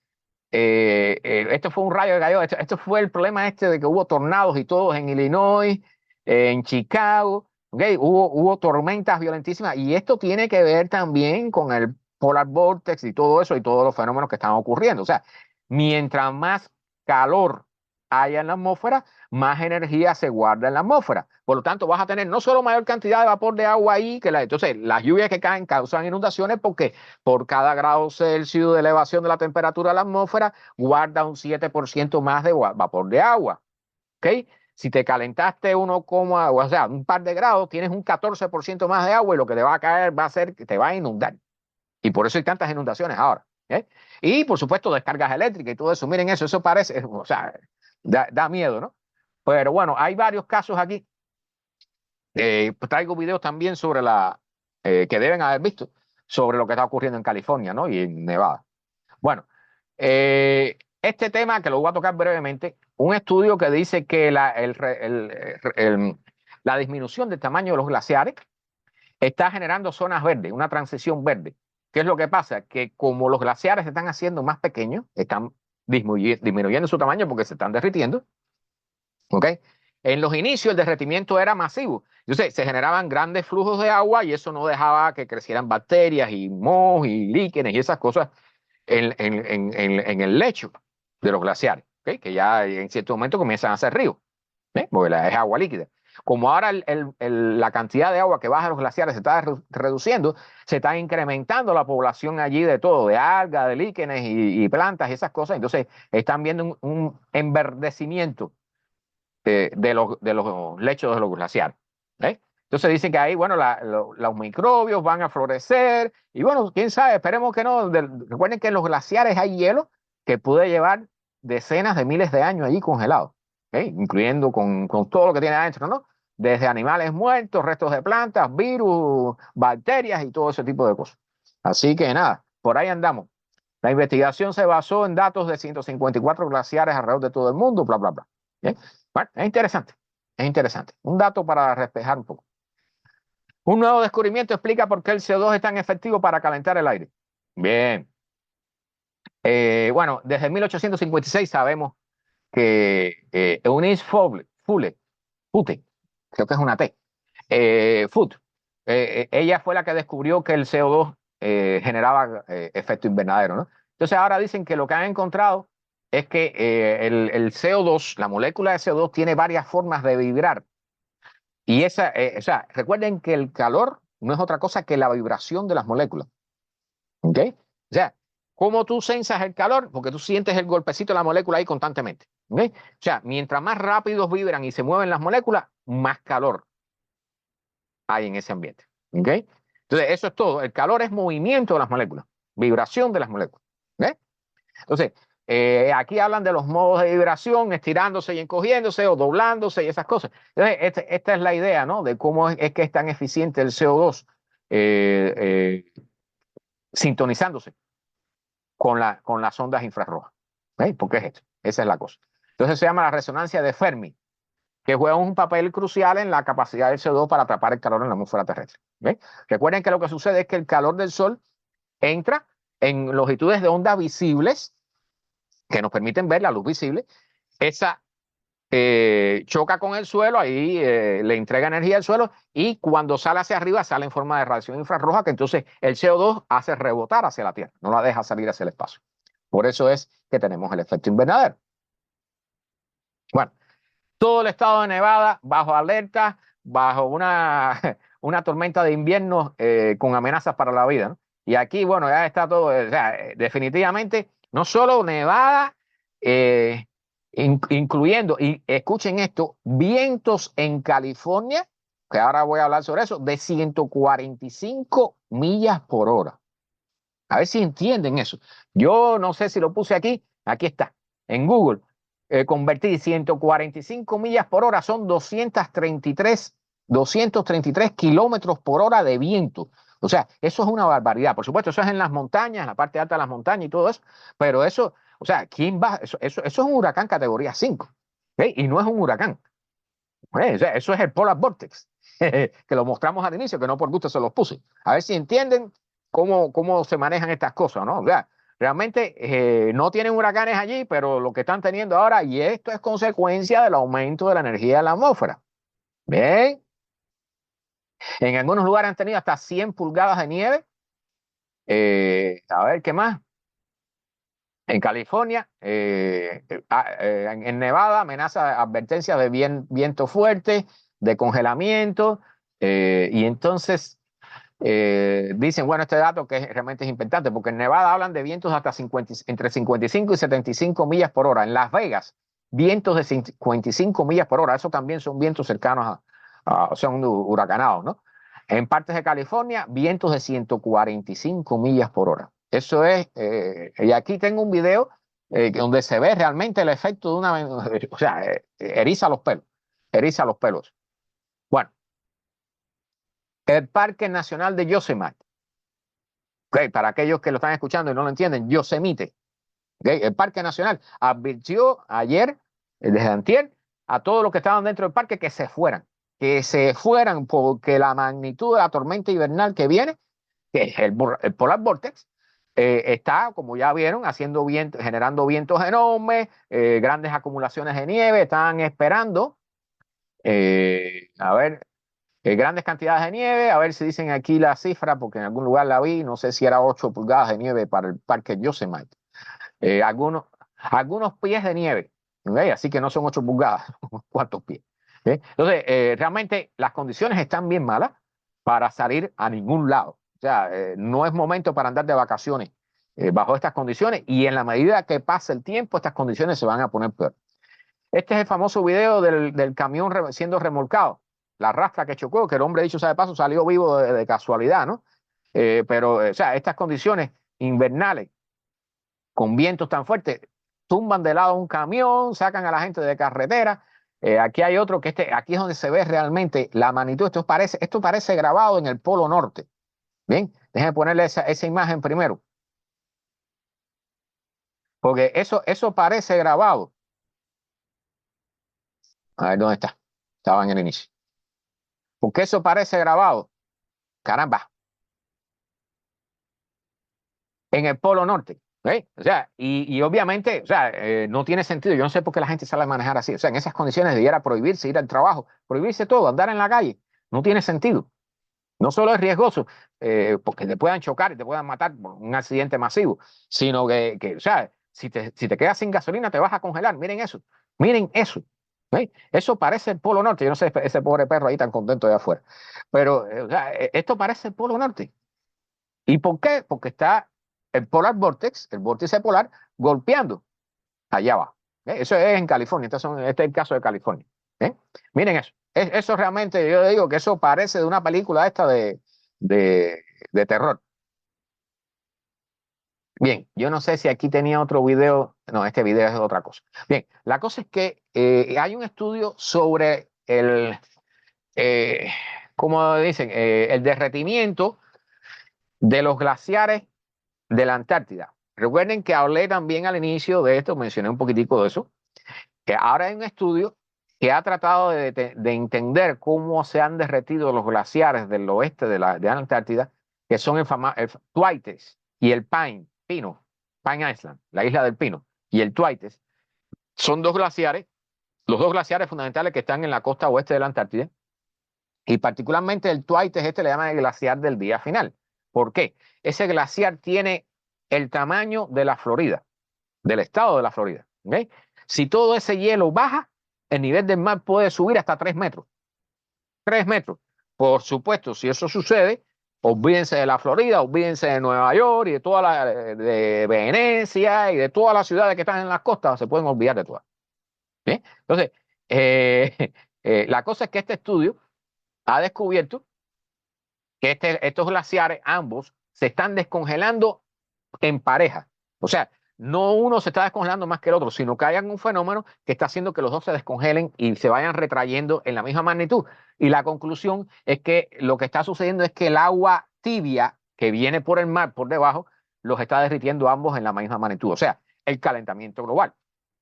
S1: esto fue un rayo que cayó. Esto fue el problema de que hubo tornados y todos en Illinois, en Chicago. ¿Okay? Hubo tormentas violentísimas y esto tiene que ver también con el polar vortex y todo eso y todos los fenómenos que están ocurriendo. O sea, mientras más calor haya en la atmósfera, más energía se guarda en la atmósfera. Por lo tanto, vas a tener no solo mayor cantidad de vapor de agua ahí, entonces las lluvias que caen causan inundaciones porque por cada grado Celsius de elevación de la temperatura de la atmósfera guarda un 7% más de vapor de agua. ¿Ok? Si te calentaste o sea, un par de grados, tienes un 14% más de agua y lo que te va a caer va a ser que te va a inundar. Y por eso hay tantas inundaciones ahora. Y por supuesto, descargas eléctricas y todo eso. Miren eso parece, o sea, da miedo, ¿no? Pero bueno, hay varios casos aquí. Pues traigo videos también sobre que deben haber visto sobre lo que está ocurriendo en California, ¿no? Y en Nevada. Bueno, este tema que lo voy a tocar brevemente, un estudio que dice que la disminución del tamaño de los glaciares está generando zonas verdes, una transición verde. ¿Qué es lo que pasa? Que como los glaciares se están haciendo más pequeños, están disminuyendo su tamaño porque se están derritiendo, ¿ok? En los inicios el derretimiento era masivo. Entonces se generaban grandes flujos de agua y eso no dejaba que crecieran bacterias y mohos y líquenes y esas cosas en el lecho de los glaciares, ¿ok? Que ya en cierto momento comienzan a ser ríos, ¿eh? Porque es agua líquida. Como ahora la cantidad de agua que baja a los glaciares se está reduciendo, se está incrementando la población allí de todo, de algas, de líquenes y plantas y esas cosas. Entonces están viendo un enverdecimiento de los lechos de los glaciares. ¿Eh? Entonces dicen que ahí, bueno, los microbios van a florecer y bueno, quién sabe, esperemos que no. Recuerden que en los glaciares hay hielo que puede llevar decenas de miles de años allí congelado, ¿eh? Incluyendo con todo lo que tiene adentro, ¿no? Desde animales muertos, restos de plantas, virus, bacterias y todo ese tipo de cosas. Así que nada, por ahí andamos. La investigación se basó en datos de 154 glaciares alrededor de todo el mundo, bla, bla, bla. ¿Bien? Bueno, es interesante, es interesante. Un dato para despejar un poco. Un nuevo descubrimiento explica por qué el CO2 es tan efectivo para calentar el aire. Bien. Bueno, desde 1856 sabemos que Eunice Fute, creo que es una T, Foot, ella fue la que descubrió que el CO2 generaba efecto invernadero, ¿no? Entonces ahora dicen que lo que han encontrado es que el CO2, la molécula de CO2 tiene varias formas de vibrar. Y o sea, recuerden que el calor no es otra cosa que la vibración de las moléculas. ¿Ok? O sea, ¿cómo tú sensas el calor? Porque tú sientes el golpecito de la molécula ahí constantemente. ¿Ok? O sea, mientras más rápido vibran y se mueven las moléculas, más calor hay en ese ambiente. ¿Ok? Entonces, eso es todo. El calor es movimiento de las moléculas, vibración de las moléculas. ¿Ok? Entonces, aquí hablan de los modos de vibración, estirándose y encogiéndose o doblándose y esas cosas. Entonces, esta es la idea, ¿no? De cómo es que es tan eficiente el CO2 sintonizándose con las ondas infrarrojas. ¿Eh? ¿Por qué es esto? Esa es la cosa. Entonces se llama la resonancia de Fermi, que juega un papel crucial en la capacidad del CO2 para atrapar el calor en la atmósfera terrestre. ¿Eh? Recuerden que lo que sucede es que el calor del Sol entra en longitudes de onda visibles que nos permiten ver la luz visible. Esa choca con el suelo, ahí le entrega energía al suelo y cuando sale hacia arriba sale en forma de radiación infrarroja que entonces el CO2 hace rebotar hacia la Tierra, no la deja salir hacia el espacio. Por eso es que tenemos el efecto invernadero. Bueno, todo el estado de Nevada bajo alerta, bajo una tormenta de invierno con amenazas para la vida, ¿no? Y aquí, bueno, ya está todo, o sea, definitivamente, no solo Nevada, eh, incluyendo, y escuchen esto, vientos en California, que ahora voy a hablar sobre eso, de 145 millas por hora. A ver si entienden eso. Yo no sé si lo puse aquí está, en Google. Convertir 145 millas por hora son 233 kilómetros por hora de viento. O sea, eso es una barbaridad. Por supuesto, eso es en las montañas, en la parte alta de las montañas y todo eso. Pero eso, o sea, ¿quién va? Eso es un huracán categoría 5. ¿Ok? Y no es un huracán. O sea, eso es el Polar Vortex, que lo mostramos al inicio, que no por gusto se los puse. A ver si entienden cómo se manejan estas cosas, ¿no? O sea, realmente no tienen huracanes allí, pero lo que están teniendo ahora, y esto es consecuencia del aumento de la energía de la atmósfera. Bien, en algunos lugares han tenido hasta 100 pulgadas de nieve. A ver, ¿qué más? En California, en Nevada, amenaza, advertencia de viento fuerte, de congelamiento, y entonces dicen, bueno, este dato que realmente es importante, porque en Nevada hablan de vientos hasta entre 55 y 75 millas por hora. En Las Vegas, vientos de 55 millas por hora. Eso también son vientos cercanos son huracanados, ¿no? En partes de California, vientos de 145 millas por hora. Eso es, y aquí tengo un video donde se ve realmente el efecto de o sea, eriza los pelos, eriza los pelos. Bueno, el Parque Nacional de Yosemite. Okay, para aquellos que lo están escuchando y no lo entienden, Yosemite. ¿Okay? El Parque Nacional advirtió ayer, desde antier, a todos los que estaban dentro del parque que se fueran porque la magnitud de la tormenta invernal que viene, que es el Polar Vortex, está, como ya vieron, haciendo viento, generando vientos enormes, grandes acumulaciones de nieve, están esperando, a ver, grandes cantidades de nieve, a ver si dicen aquí la cifra, porque en algún lugar la vi, no sé si era 8 pulgadas de nieve para el parque Yosemite. Algunos pies de nieve, ¿okay? Así que no son 8 pulgadas, ¿cuántos pies? ¿Okay? Entonces, realmente las condiciones están bien malas para salir a ningún lado. O sea, no es momento para andar de vacaciones bajo estas condiciones y en la medida que pase el tiempo, estas condiciones se van a poner peor. Este es el famoso video del camión siendo remolcado, la rastra que chocó, que el hombre, dicho sea de paso, salió vivo de casualidad, ¿no? Pero, o sea, estas condiciones invernales con vientos tan fuertes, tumban de lado un camión, sacan a la gente de carretera. Aquí hay otro que aquí es donde se ve realmente la magnitud. Esto parece grabado en el Polo Norte. Bien, déjenme ponerle esa imagen primero, porque eso parece grabado. A ver dónde está. Estaba en el inicio. Porque eso parece grabado. Caramba, en el Polo Norte. ¿Eh? O sea, y obviamente, o sea, no tiene sentido. Yo no sé por qué la gente sale a manejar así. O sea, en esas condiciones debiera prohibirse ir al trabajo, prohibirse todo, andar en la calle. No tiene sentido. No solo es riesgoso, porque te puedan chocar y te puedan matar por un accidente masivo, sino o sea, si te quedas sin gasolina te vas a congelar. Miren eso, miren eso. ¿Eh? Eso parece el Polo Norte. Yo no sé ese pobre perro ahí tan contento de afuera. Pero o sea, esto parece el Polo Norte. ¿Y por qué? Porque está el Polar Vortex, el vórtice polar, golpeando allá abajo. Eso es en California. Este es el caso de California. ¿Eh? Miren eso. Eso realmente, yo digo que eso parece de una película esta de, de terror. Bien, yo no sé si aquí tenía otro video. No, este video es otra cosa. Bien, la cosa es que hay un estudio sobre eh, como dicen, el derretimiento de los glaciares de la Antártida. Recuerden que hablé también al inicio de esto, mencioné un poquitico de eso, que ahora hay un estudio que ha tratado de entender cómo se han derretido los glaciares del oeste de la Antártida, que son el Twites y el Pine Island, la isla del Pino, y el Twites. Son dos glaciares, los dos glaciares fundamentales que están en la costa oeste de la Antártida, y particularmente el Twites, le llaman el glaciar del día final. ¿Por qué? Ese glaciar tiene el tamaño de la Florida, del estado de la Florida. ¿Okay? Si todo ese hielo baja, el nivel del mar puede subir hasta 3 metros. 3 metros. Por supuesto, si eso sucede, olvídense de la Florida, olvídense de Nueva York y de Venecia y de todas las ciudades que están en las costas, se pueden olvidar de todas. ¿Bien? Entonces, la cosa es que este estudio ha descubierto que estos glaciares, ambos, se están descongelando en pareja. O sea, no uno se está descongelando más que el otro, sino que hay un fenómeno que está haciendo que los dos se descongelen y se vayan retrayendo en la misma magnitud. Y la conclusión es que lo que está sucediendo es que el agua tibia que viene por el mar, por debajo, los está derritiendo ambos en la misma magnitud. O sea, el calentamiento global.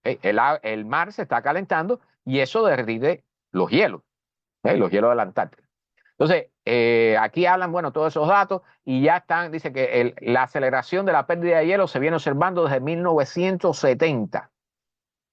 S1: El mar se está calentando y eso derrite los hielos, los hielos de la Antártida. Entonces, aquí hablan, bueno, todos esos datos y ya están, dice que la aceleración de la pérdida de hielo se viene observando desde 1970.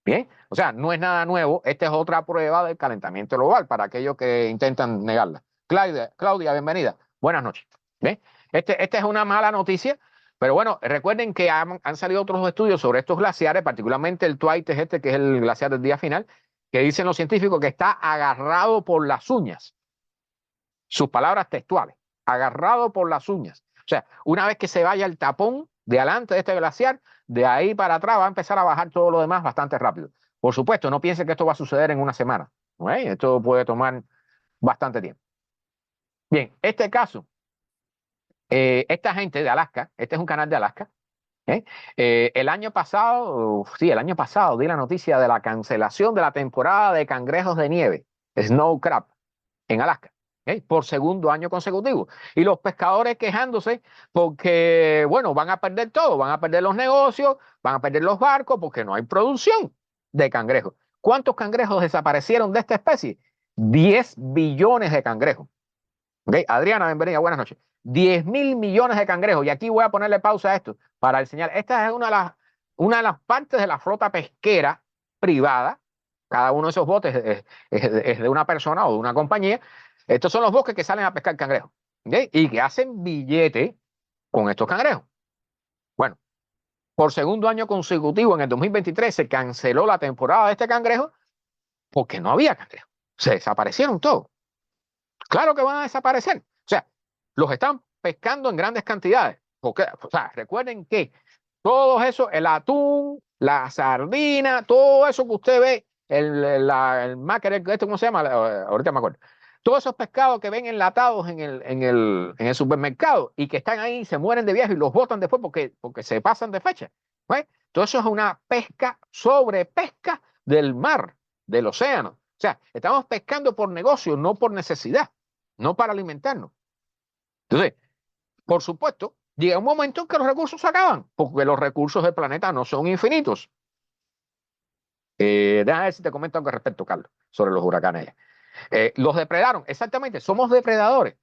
S1: Bien, o sea, no es nada nuevo. Esta es otra prueba del calentamiento global para aquellos que intentan negarla. Claudia, bienvenida. Buenas noches. Bien, esta es una mala noticia, pero bueno, recuerden que han salido otros estudios sobre estos glaciares, particularmente el Twites, que es el glaciar del día final, que dicen los científicos que está agarrado por las uñas. Sus palabras textuales, agarrado por las uñas. O sea, una vez que se vaya el tapón de adelante de este glaciar, de ahí para atrás va a empezar a bajar todo lo demás bastante rápido. Por supuesto, no piense que esto va a suceder en una semana. ¿Okay? Esto puede tomar bastante tiempo. Bien, este caso, esta gente de Alaska, este es un canal de Alaska. El año pasado, sí, el año pasado di la noticia de la cancelación de la temporada de cangrejos de nieve, snow crab, en Alaska. ¿ok? Por segundo año consecutivo. Y los pescadores quejándose porque, bueno, van a perder todo, van a perder los negocios, van a perder los barcos porque no hay producción de cangrejos. ¿Cuántos cangrejos desaparecieron de esta especie? 10 billones de cangrejos. ¿Ok? Adriana, bienvenida, buenas noches. 10.000 millones de cangrejos. Y aquí voy a ponerle pausa a esto para enseñar. Esta es una de las partes de la flota pesquera privada. Cada uno de esos botes es de una persona o de una compañía. Estos son los buques que salen a pescar cangrejos. ¿Ok? Y que hacen billete con estos cangrejos. Bueno, por segundo año consecutivo, en el 2023, se canceló la temporada de este cangrejo porque no había cangrejo. Se desaparecieron todos. Claro que van a desaparecer. O sea, los están pescando en grandes cantidades. Porque, o sea, recuerden que todo eso, el atún, la sardina, todo eso que usted ve, el mackerel, ¿cómo se llama? Ahorita me acuerdo. Todos esos pescados que ven enlatados en el supermercado y que están ahí, se mueren de viaje y los botan después porque se pasan de fecha. ¿Ves? Todo eso es una pesca, sobrepesca del mar, del océano. O sea, estamos pescando por negocio, no por necesidad, no para alimentarnos. Entonces, por supuesto, llega un momento en que los recursos se acaban, porque los recursos del planeta no son infinitos. Déjame ver si te comento algo al respecto, Carlos, sobre los huracanes. Los depredaron, exactamente, somos depredadores.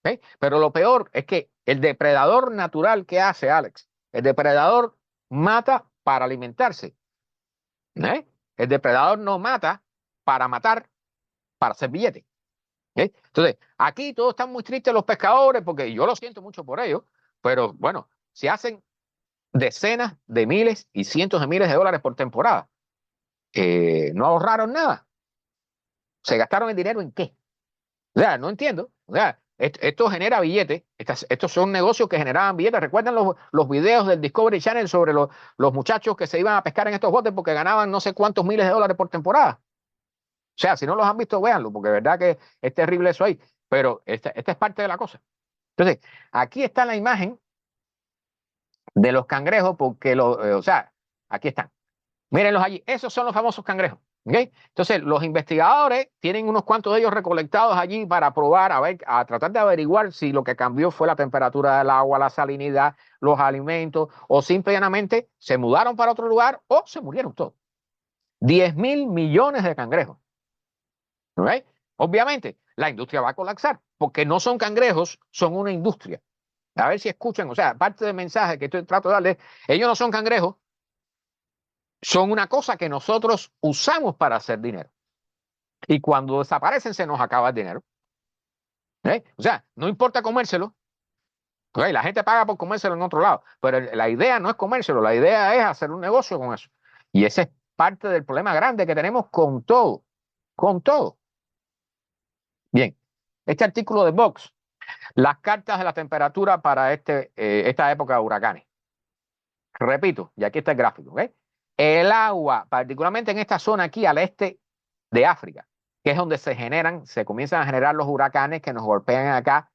S1: ¿Ok? Pero lo peor es que el depredador natural que hace, Alex, el depredador mata para alimentarse. ¿Eh? El depredador no mata para matar, para hacer billete. ¿Ok? Entonces, aquí todos están muy tristes los pescadores, porque yo lo siento mucho por ellos, pero bueno, se hacen decenas de miles y cientos de miles de dólares por temporada. No ahorraron nada. ¿Se gastaron el dinero en qué? O sea, no entiendo. O sea, esto genera billetes. Estos son negocios que generaban billetes. ¿Recuerdan los videos del Discovery Channel sobre los muchachos que se iban a pescar en estos botes porque ganaban no sé cuántos miles de dólares por temporada? O sea, si no los han visto, véanlo, porque de verdad que es terrible eso ahí. Pero esta es parte de la cosa. Entonces, aquí está la imagen de los cangrejos, porque o sea, aquí están. Mírenlos allí. Esos son los famosos cangrejos. ¿Okay? Entonces, los investigadores tienen unos cuantos de ellos recolectados allí para probar, a tratar de averiguar si lo que cambió fue la temperatura del agua, la salinidad, los alimentos, o simplemente se mudaron para otro lugar o se murieron todos. 10.000 millones de cangrejos. ¿Okay? Obviamente, la industria va a colapsar porque no son cangrejos, son una industria. A ver si escuchan, o sea, parte del mensaje que estoy trato de darles, ellos no son cangrejos, son una cosa que nosotros usamos para hacer dinero. Y cuando desaparecen se nos acaba el dinero. O sea, no importa comérselo. ¿Okay? La gente paga por comérselo en otro lado. Pero la idea no es comérselo, la idea es hacer un negocio con eso. Y ese es parte del problema grande que tenemos con todo. Con todo. Bien, este artículo de Vox, las cartas de la temperatura para esta época de huracanes. Repito, y aquí está el gráfico. ¿Okay? El agua, particularmente en esta zona aquí al este de África, que es donde se comienzan a generar los huracanes que nos golpean acá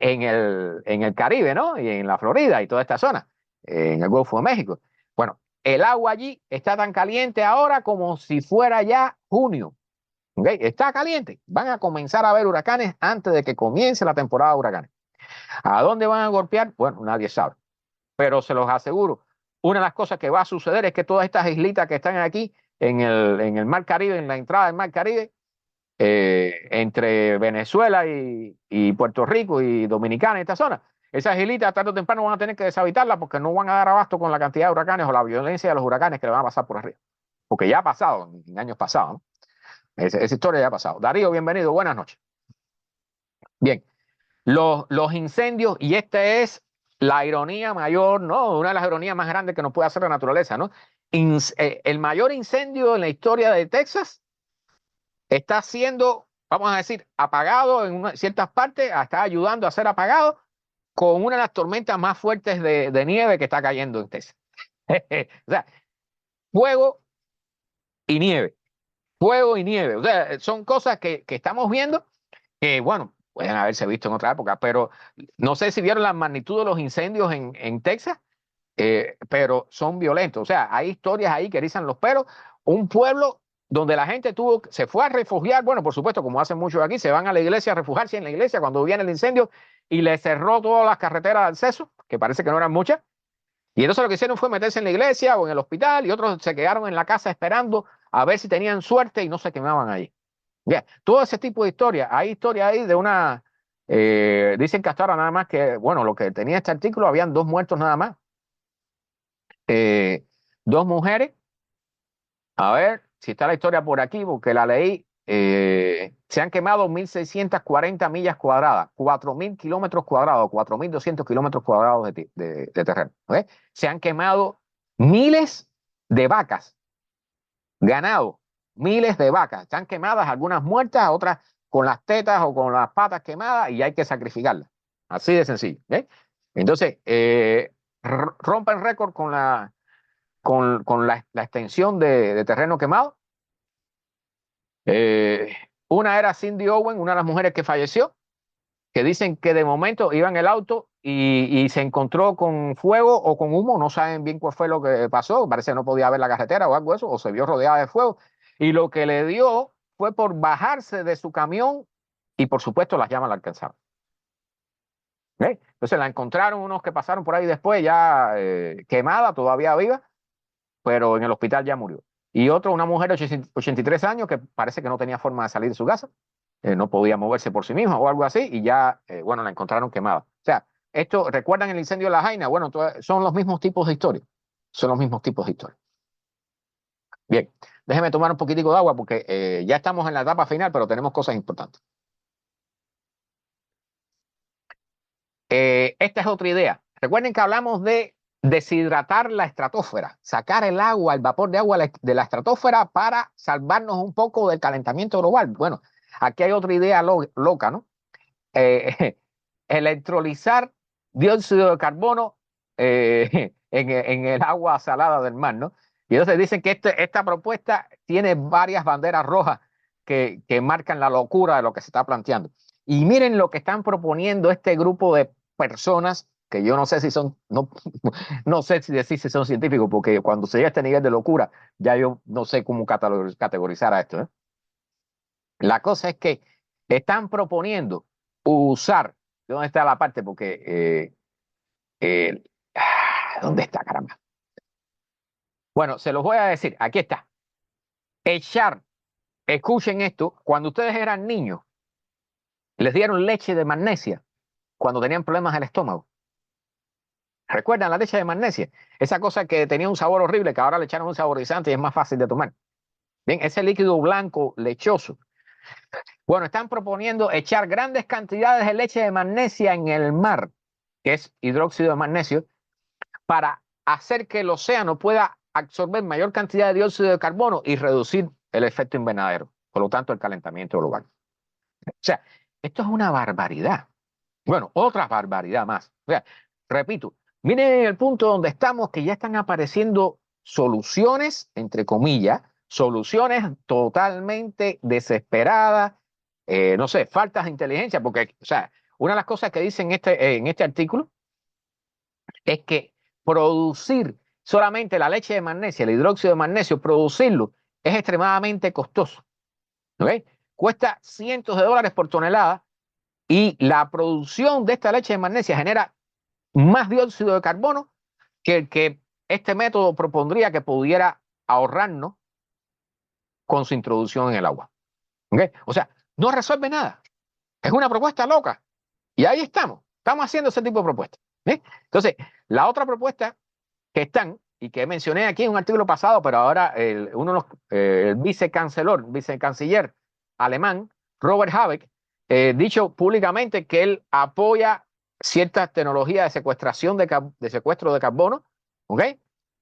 S1: en el Caribe, ¿no? Y en la Florida y toda esta zona, en el Golfo de México. Bueno, el agua allí está tan caliente ahora como si fuera ya junio. ¿Okay? Está caliente. Van a comenzar a haber huracanes antes de que comience la temporada de huracanes. ¿A dónde van a golpear? Bueno, nadie sabe. Pero se los aseguro, una de las cosas que va a suceder es que todas estas islitas que están aquí en el Mar Caribe, en la entrada del Mar Caribe, entre Venezuela y Puerto Rico y Dominicana, esta zona, esas islitas tarde o temprano van a tener que deshabitarlas porque no van a dar abasto con la cantidad de huracanes o la violencia de los huracanes que le van a pasar por arriba. Porque ya ha pasado en años pasados, ¿no? Esa historia ya ha pasado. Darío, bienvenido, buenas noches. Bien, los incendios, y esta es la ironía mayor, ¿no? Una de las ironías más grandes que nos puede hacer la naturaleza, ¿no? El mayor incendio en la historia de Texas está siendo, vamos a decir, apagado en ciertas partes, está ayudando a ser apagado con una de las tormentas más fuertes de nieve que está cayendo en Texas. O sea, fuego y nieve, fuego y nieve. O sea, son cosas que estamos viendo que, bueno, pueden haberse visto en otra época, pero no sé si vieron la magnitud de los incendios en Texas, pero son violentos. O sea, hay historias ahí que erizan los pelos. Un pueblo donde la gente se fue a refugiar. Bueno, por supuesto, como hacen muchos aquí, se van a la iglesia a refugiarse en la iglesia cuando viene el incendio y le cerró todas las carreteras de acceso, que parece que no eran muchas. Y entonces lo que hicieron fue meterse en la iglesia o en el hospital y otros se quedaron en la casa esperando a ver si tenían suerte y no se quemaban allí. Bien, todo ese tipo de historias. Hay historias ahí de una, dicen que hasta ahora nada más que, bueno, lo que tenía este artículo, habían 2 muertos nada más. 2 mujeres. A ver si está la historia por aquí, porque la leí. Se han quemado 1.640 millas cuadradas, 4.000 kilómetros cuadrados, 4.200 kilómetros cuadrados de terreno. ¿Ok? Se han quemado miles de vacas, ganado, miles de vacas. Están quemadas, algunas muertas, otras con las tetas o con las patas quemadas y hay que sacrificarlas. Así de sencillo. ¿Ok? Entonces, rompen récord con la extensión de terreno quemado. Una era Cindy Owen, una de las mujeres que falleció, que dicen que de momento iba en el auto y se encontró con fuego o con humo, no saben bien cuál fue lo que pasó, parece que no podía ver la carretera o algo de eso, o se vio rodeada de fuego, y lo que le dio fue por bajarse de su camión y por supuesto las llamas la alcanzaron. ¿Okay? Entonces la encontraron unos que pasaron por ahí después ya quemada, todavía viva, pero en el hospital ya murió. Y otro, una mujer de 83 años que parece que no tenía forma de salir de su casa, no podía moverse por sí misma o algo así, y ya, bueno, la encontraron quemada. O sea, esto, ¿recuerdan el incendio de La Jaina? Bueno, son los mismos tipos de historias. Son los mismos tipos de historias. Bien, déjeme tomar un poquitico de agua porque ya estamos en la etapa final, pero tenemos cosas importantes. Esta es otra idea. Recuerden que hablamos de deshidratar la estratosfera, sacar el agua, el vapor de agua de la estratosfera para salvarnos un poco del calentamiento global. Bueno, aquí hay otra idea loca, ¿no? Electrolizar dióxido de carbono en el agua salada del mar, ¿no? Y entonces dicen que esta propuesta tiene varias banderas rojas que marcan la locura de lo que se está planteando. Y miren lo que están proponiendo este grupo de personas, que yo no sé si son, no, no sé si decir si son científicos, porque cuando se llega a este nivel de locura, ya yo no sé cómo categorizar a esto, ¿eh? La cosa es que están proponiendo usar, ¿dónde está la parte? Porque, ¿dónde está, caramba? Bueno, se los voy a decir, aquí está. Echar, escuchen esto, cuando ustedes eran niños, les dieron leche de magnesia cuando tenían problemas del estómago. ¿Recuerdan la leche de magnesia? Esa cosa que tenía un sabor horrible, que ahora le echaron un saborizante y es más fácil de tomar. Bien, ese líquido blanco lechoso. Bueno, están proponiendo echar grandes cantidades de leche de magnesia en el mar, que es hidróxido de magnesio, para hacer que el océano pueda absorber mayor cantidad de dióxido de carbono y reducir el efecto invernadero, por lo tanto el calentamiento global. O sea, esto es una barbaridad. Bueno, otra barbaridad más. O sea, repito, miren el punto donde estamos, que ya están apareciendo soluciones, entre comillas, soluciones totalmente desesperadas, no sé, faltas de inteligencia, porque, o sea, una de las cosas que dicen en este artículo es que producir solamente la leche de magnesia, el hidróxido de magnesio, producirlo es extremadamente costoso. ¿Ok? Cuesta cientos de dólares por tonelada y la producción de esta leche de magnesia genera más dióxido de carbono que el que este método propondría que pudiera ahorrarnos con su introducción en el agua. ¿Ok? O sea, no resuelve nada. Es una propuesta loca. Y ahí estamos. Estamos haciendo ese tipo de propuestas. ¿Eh? Entonces, la otra propuesta que están, y que mencioné aquí en un artículo pasado, pero ahora uno de los, el vicecanciller alemán, Robert Habeck, dicho públicamente que él apoya ciertas tecnologías de secuestración de secuestro de carbono, ¿ok?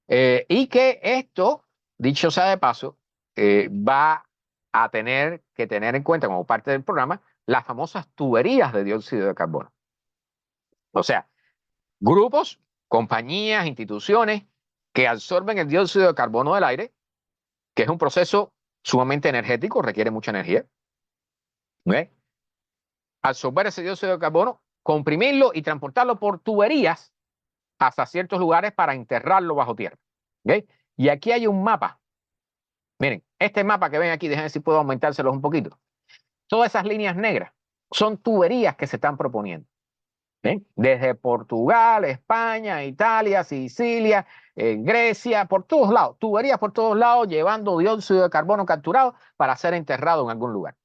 S1: Y que esto, dicho sea de paso, va a tener que tener en cuenta como parte del programa las famosas tuberías de dióxido de carbono. O sea, grupos, compañías, instituciones que absorben el dióxido de carbono del aire, que es un proceso sumamente energético, requiere mucha energía. ¿Ve? Absorber ese dióxido de carbono, comprimirlo y transportarlo por tuberías hasta ciertos lugares para enterrarlo bajo tierra. ¿Okay? Y aquí hay un mapa Miren, este mapa que ven aquí, déjenme si puedo aumentárselos un poquito. Todas esas líneas negras son tuberías que se están proponiendo. ¿Ven? Desde Portugal, España, Italia, Sicilia, Grecia, por todos lados, tuberías por todos lados llevando dióxido de carbono capturado para ser enterrado en algún lugar,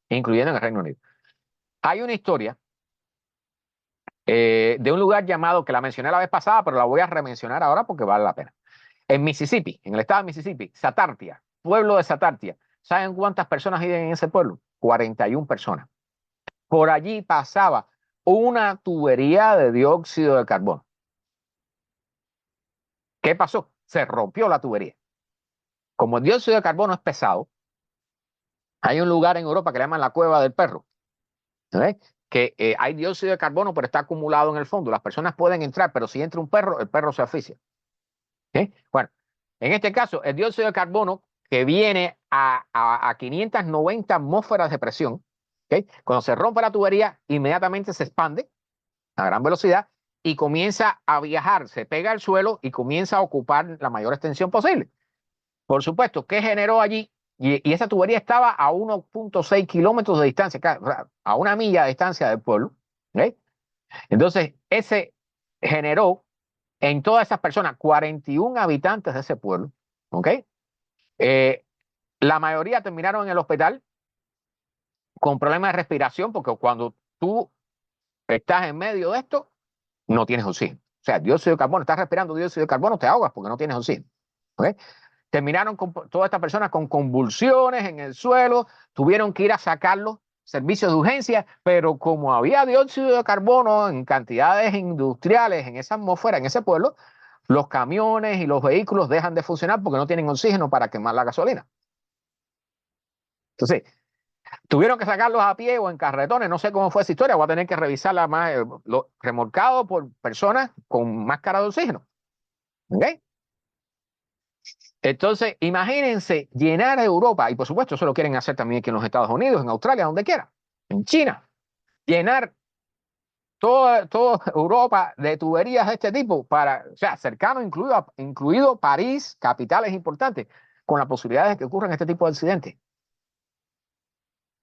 S1: incluyendo en el Reino Unido. Hay una historia de un lugar llamado, que la mencioné la vez pasada, pero la voy a remencionar ahora porque vale la pena. En Mississippi, en el estado de Mississippi, Satartia, pueblo de Satartia. ¿Saben cuántas personas viven en ese pueblo? 41 personas. Por allí pasaba una tubería de dióxido de carbono. ¿Qué pasó? Se rompió la tubería. Como el dióxido de carbono es pesado, hay un lugar en Europa que le llaman la cueva del perro, ¿eh? Que hay dióxido de carbono, pero está acumulado en el fondo. Las personas pueden entrar, pero si entra un perro, el perro se asfixia. Bueno, en este caso, el dióxido de carbono que viene a 590 atmósferas de presión, ¿okay? Cuando se rompe la tubería, inmediatamente se expande a gran velocidad y comienza a viajar, se pega al suelo y comienza a ocupar la mayor extensión posible. Por supuesto, ¿qué generó allí? Y esa tubería estaba a 1.6 kilómetros de distancia, a una milla de distancia del pueblo. ¿Okay? Entonces, ese generó en todas esas personas, 41 habitantes de ese pueblo, ¿ok? La mayoría terminaron en el hospital con problemas de respiración, porque cuando tú estás en medio de esto, no tienes oxígeno. O sea, dióxido de carbono, estás respirando dióxido de carbono, te ahogas porque no tienes oxígeno. ¿Ok? Terminaron con todas estas personas con convulsiones en el suelo, tuvieron que ir a sacarlos, servicios de urgencia, pero como había dióxido de carbono en cantidades industriales en esa atmósfera, en ese pueblo, los camiones y los vehículos dejan de funcionar porque no tienen oxígeno para quemar la gasolina. Entonces, tuvieron que sacarlos a pie o en carretones, no sé cómo fue esa historia, voy a tener que revisarla más, remolcado por personas con máscara de oxígeno. ¿Ok? Entonces, imagínense llenar Europa, y por supuesto eso lo quieren hacer también aquí en los Estados Unidos, en Australia, donde quiera, en China, llenar toda Europa de tuberías de este tipo, para, o sea, cercano, incluido París, capitales importantes, con la posibilidad de que ocurran este tipo de accidentes.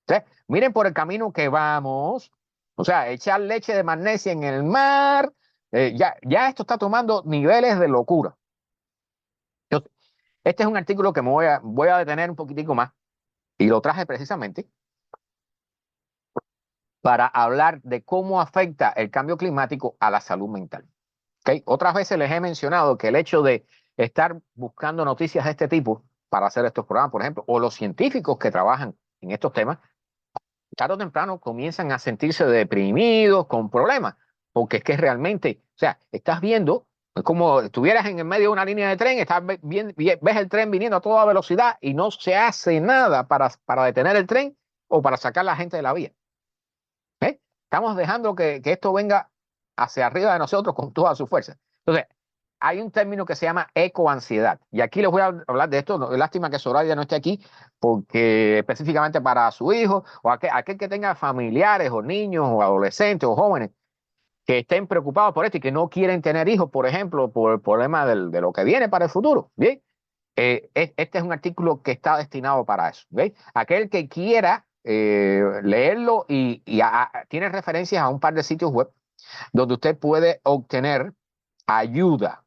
S1: ¿Sí? Miren por el camino que vamos, o sea, echar leche de magnesia en el mar, ya esto está tomando niveles de locura. Este es un artículo que voy a detener un poquitico más y lo traje precisamente para hablar de cómo afecta el cambio climático a la salud mental. ¿Okay? Otras veces les he mencionado que el hecho de estar buscando noticias de este tipo para hacer estos programas, por ejemplo, o los científicos que trabajan en estos temas, tarde o temprano comienzan a sentirse deprimidos, con problemas, porque es que realmente, o sea, estás viendo, es como si estuvieras en el medio de una línea de tren, ves el tren viniendo a toda velocidad y no se hace nada para detener el tren o para sacar a la gente de la vía. ¿Eh? Estamos dejando que esto venga hacia arriba de nosotros con toda su fuerza. Entonces, hay un término que se llama ecoansiedad. Y aquí les voy a hablar de esto. Lástima que Soraya no esté aquí, porque específicamente para su hijo o aquel que tenga familiares o niños o adolescentes o jóvenes que estén preocupados por esto y que no quieren tener hijos, por ejemplo, por el problema de lo que viene para el futuro. ¿Bien? Este es un artículo que está destinado para eso. ¿Veis? Aquel que quiera leerlo tiene referencias a un par de sitios web donde usted puede obtener ayuda,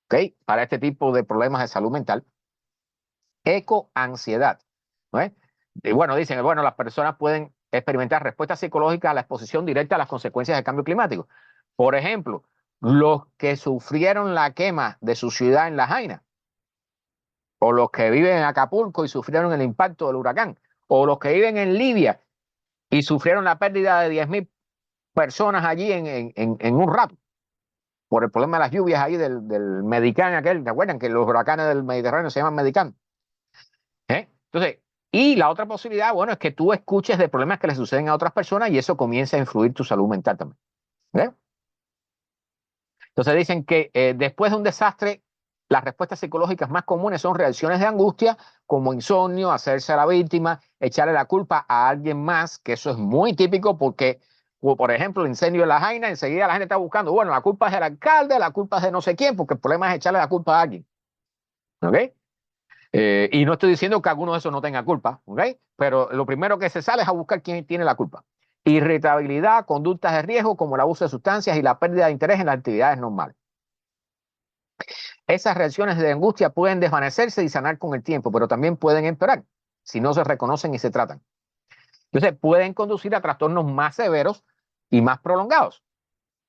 S1: ¿ok? Para este tipo de problemas de salud mental. Ecoansiedad, ¿no es? Y bueno, dicen, bueno, las personas pueden experimentar respuestas psicológicas a la exposición directa a las consecuencias del cambio climático. Por ejemplo, los que sufrieron la quema de su ciudad en La Jaina, o los que viven en Acapulco y sufrieron el impacto del huracán, o los que viven en Libia y sufrieron la pérdida de 10.000 personas allí en un rato, por el problema de las lluvias ahí del Medicán aquel, ¿te acuerdan? Que los huracanes del Mediterráneo se llaman Medicán. Entonces, y la otra posibilidad, bueno, es que tú escuches de problemas que le suceden a otras personas y eso comienza a influir tu salud mental también. ¿Eh? Entonces dicen que después de un desastre, las respuestas psicológicas más comunes son reacciones de angustia, como insomnio, hacerse a la víctima, echarle la culpa a alguien más, que eso es muy típico porque, por ejemplo, el incendio de La Jaina, enseguida la gente está buscando, bueno, la culpa es del alcalde, la culpa es de no sé quién, porque el problema es echarle la culpa a alguien. ¿Ok? Y no estoy diciendo que alguno de esos no tenga culpa, ¿ok? Pero lo primero que se sale es a buscar quién tiene la culpa. Irritabilidad, conductas de riesgo como el abuso de sustancias y la pérdida de interés en las actividades normales. Esas reacciones de angustia pueden desvanecerse y sanar con el tiempo, pero también pueden empeorar si no se reconocen y se tratan. Entonces, pueden conducir a trastornos más severos y más prolongados,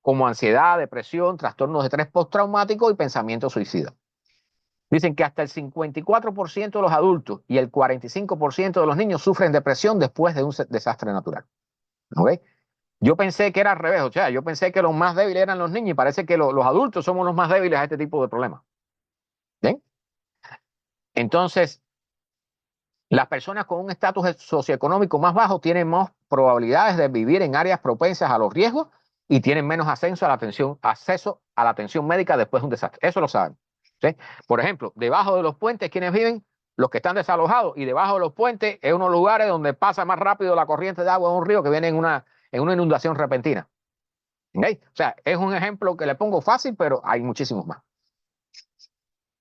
S1: como ansiedad, depresión, trastornos de estrés postraumático y pensamiento suicida. Dicen que hasta el 54% de los adultos y el 45% de los niños sufren depresión después de un desastre natural. ¿Ok? Yo pensé que era al revés, o sea, yo pensé que los más débiles eran los niños y parece que los adultos somos los más débiles a este tipo de problemas. ¿Bien? Entonces, las personas con un estatus socioeconómico más bajo tienen más probabilidades de vivir en áreas propensas a los riesgos y tienen menos acceso a la atención médica después de un desastre. Eso lo saben. ¿Sí? Por ejemplo, debajo de los puentes, ¿quiénes viven? Los que están desalojados. Y debajo de los puentes es unos lugares donde pasa más rápido la corriente de agua en un río que viene en una inundación repentina. ¿Okay? O sea, es un ejemplo que le pongo fácil, pero hay muchísimos más.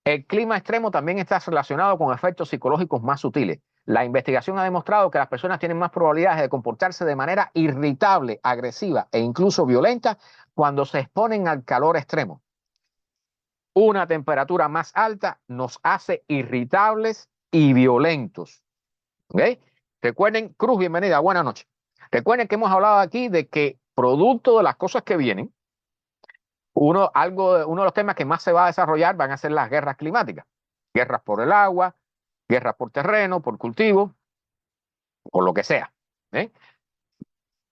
S1: El clima extremo también está relacionado con efectos psicológicos más sutiles. La investigación ha demostrado que las personas tienen más probabilidades de comportarse de manera irritable, agresiva e incluso violenta cuando se exponen al calor extremo. Una temperatura más alta nos hace irritables y violentos. ¿Okay? Recuerden, Cruz, bienvenida, buenas noches. Recuerden que hemos hablado aquí de que producto de las cosas que vienen, uno de los temas que más se va a desarrollar van a ser las guerras climáticas. Guerras por el agua, guerras por terreno, por cultivo, por lo que sea. ¿Eh?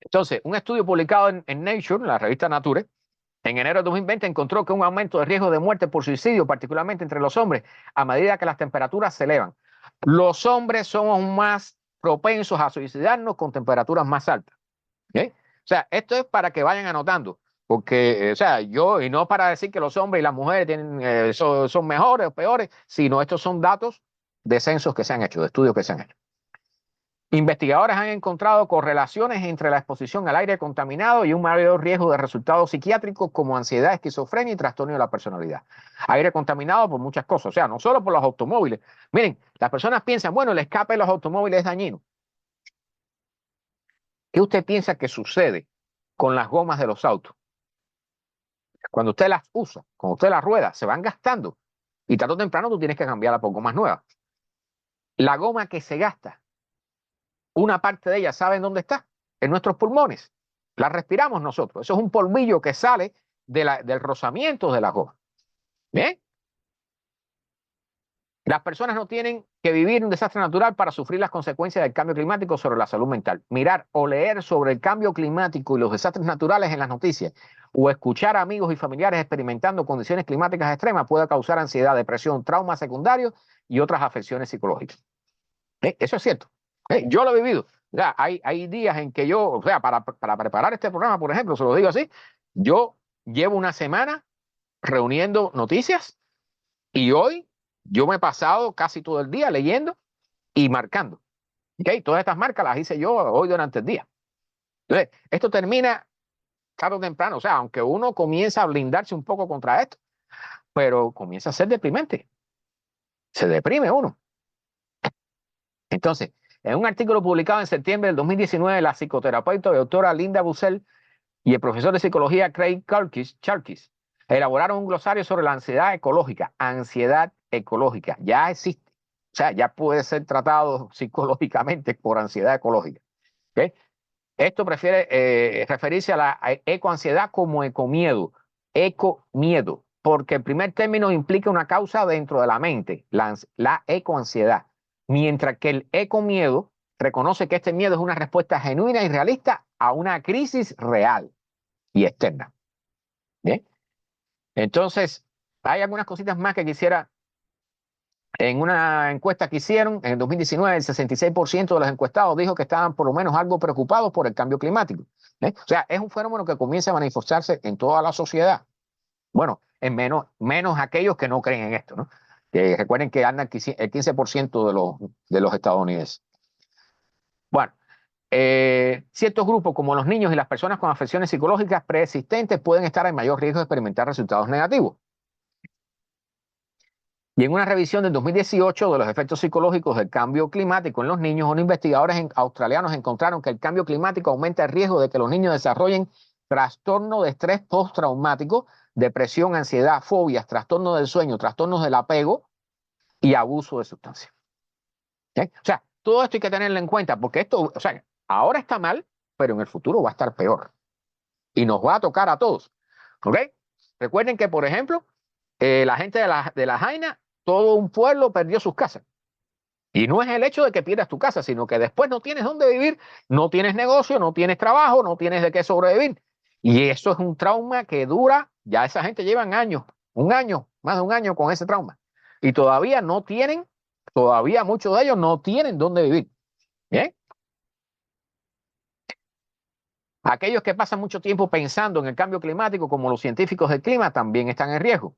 S1: Entonces, un estudio publicado en Nature, la revista Nature, en enero de 2020 encontró que un aumento de riesgo de muerte por suicidio, particularmente entre los hombres, a medida que las temperaturas se elevan. Los hombres somos más propensos a suicidarnos con temperaturas más altas. ¿Eh? O sea, esto es para que vayan anotando, porque, o sea, y no para decir que los hombres y las mujeres son mejores o peores, sino estos son datos de censos que se han hecho, de estudios que se han hecho. Investigadores han encontrado correlaciones entre la exposición al aire contaminado y un mayor riesgo de resultados psiquiátricos como ansiedad, esquizofrenia y trastorno de la personalidad. Aire contaminado por muchas cosas, o sea, no solo por los automóviles. Miren, las personas piensan, bueno, el escape de los automóviles es dañino. ¿Qué usted piensa que sucede con las gomas de los autos? Cuando usted las usa, cuando usted las rueda, se van gastando y tarde o temprano tú tienes que cambiarla por gomas nuevas. La goma que se gasta, una parte de ella, ¿saben dónde está? En nuestros pulmones. La respiramos nosotros. Eso es un polvillo que sale del rozamiento de la goma. ¿Bien? Las personas no tienen que vivir un desastre natural para sufrir las consecuencias del cambio climático sobre la salud mental. Mirar o leer sobre el cambio climático y los desastres naturales en las noticias o escuchar a amigos y familiares experimentando condiciones climáticas extremas puede causar ansiedad, depresión, traumas secundarios y otras afecciones psicológicas. Eso es cierto. Yo lo he vivido. O sea, hay días en que yo, o sea, para preparar este programa, por ejemplo, se lo digo así, yo llevo una semana reuniendo noticias y hoy yo me he pasado casi todo el día leyendo y marcando. ¿Okay? Todas estas marcas las hice yo hoy durante el día. Entonces, esto termina tarde o temprano. O sea, aunque uno comienza a blindarse un poco contra esto, pero comienza a ser deprimente. Se deprime uno. Entonces, en un artículo publicado en septiembre del 2019, la psicoterapeuta doctora Linda Bussell y el profesor de psicología Craig Charkis elaboraron un glosario sobre la ansiedad ecológica. Ansiedad ecológica. Ya existe. O sea, ya puede ser tratado psicológicamente por ansiedad ecológica. ¿Okay? Esto prefiere referirse a la ecoansiedad como ecomiedo. Ecomiedo. Porque el primer término implica una causa dentro de la mente, la ecoansiedad. Mientras que el ecomiedo reconoce que este miedo es una respuesta genuina y realista a una crisis real y externa. ¿Bien? Entonces, hay algunas cositas más que quisiera. En una encuesta que hicieron en el 2019, el 66% de los encuestados dijo que estaban por lo menos algo preocupados por el cambio climático. O sea, es un fenómeno que comienza a manifestarse en toda la sociedad. Bueno, en menos aquellos que no creen en esto, ¿no? Que recuerden que andan el 15% de los estadounidenses. Bueno, ciertos grupos como los niños y las personas con afecciones psicológicas preexistentes pueden estar en mayor riesgo de experimentar resultados negativos. Y en una revisión del 2018 de los efectos psicológicos del cambio climático en los niños, unos investigadores australianos encontraron que el cambio climático aumenta el riesgo de que los niños desarrollen trastorno de estrés postraumático, depresión, ansiedad, fobias, trastornos del sueño, trastornos del apego y abuso de sustancias. ¿Okay? O sea, todo esto hay que tenerlo en cuenta porque esto, o sea, ahora está mal, pero en el futuro va a estar peor. Y nos va a tocar a todos. ¿Ok? Recuerden que, por ejemplo, la gente de la Jaina, todo un pueblo perdió sus casas. Y no es el hecho de que pierdas tu casa, sino que después no tienes dónde vivir, no tienes negocio, no tienes trabajo, no tienes de qué sobrevivir. Y eso es un trauma que dura, ya esa gente llevan años, un año, más de un año con ese trauma. Y todavía no tienen, todavía muchos de ellos no tienen dónde vivir. ¿Bien? Aquellos que pasan mucho tiempo pensando en el cambio climático, como los científicos del clima, también están en riesgo.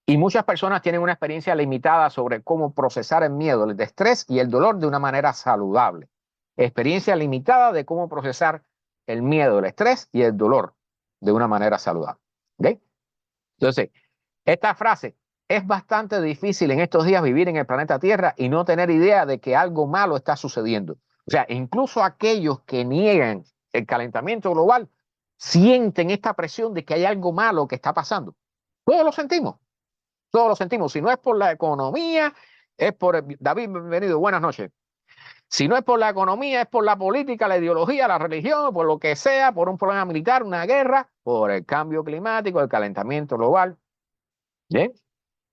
S1: Y muchas personas tienen una experiencia limitada sobre cómo procesar el miedo, el estrés y el dolor de una manera saludable. Experiencia limitada de cómo procesar el miedo, el estrés y el dolor de una manera saludable. ¿Okay? Entonces, esta frase, es bastante difícil en estos días vivir en el planeta Tierra y no tener idea de que algo malo está sucediendo. O sea, incluso aquellos que niegan el calentamiento global sienten esta presión de que hay algo malo que está pasando. Todos lo sentimos. Todos lo sentimos. Si no es por la economía, es por... David, bienvenido, buenas noches. Si no es por la economía, es por la política, la ideología, la religión, por lo que sea, por un problema militar, una guerra, por el cambio climático, el calentamiento global. ¿Bien?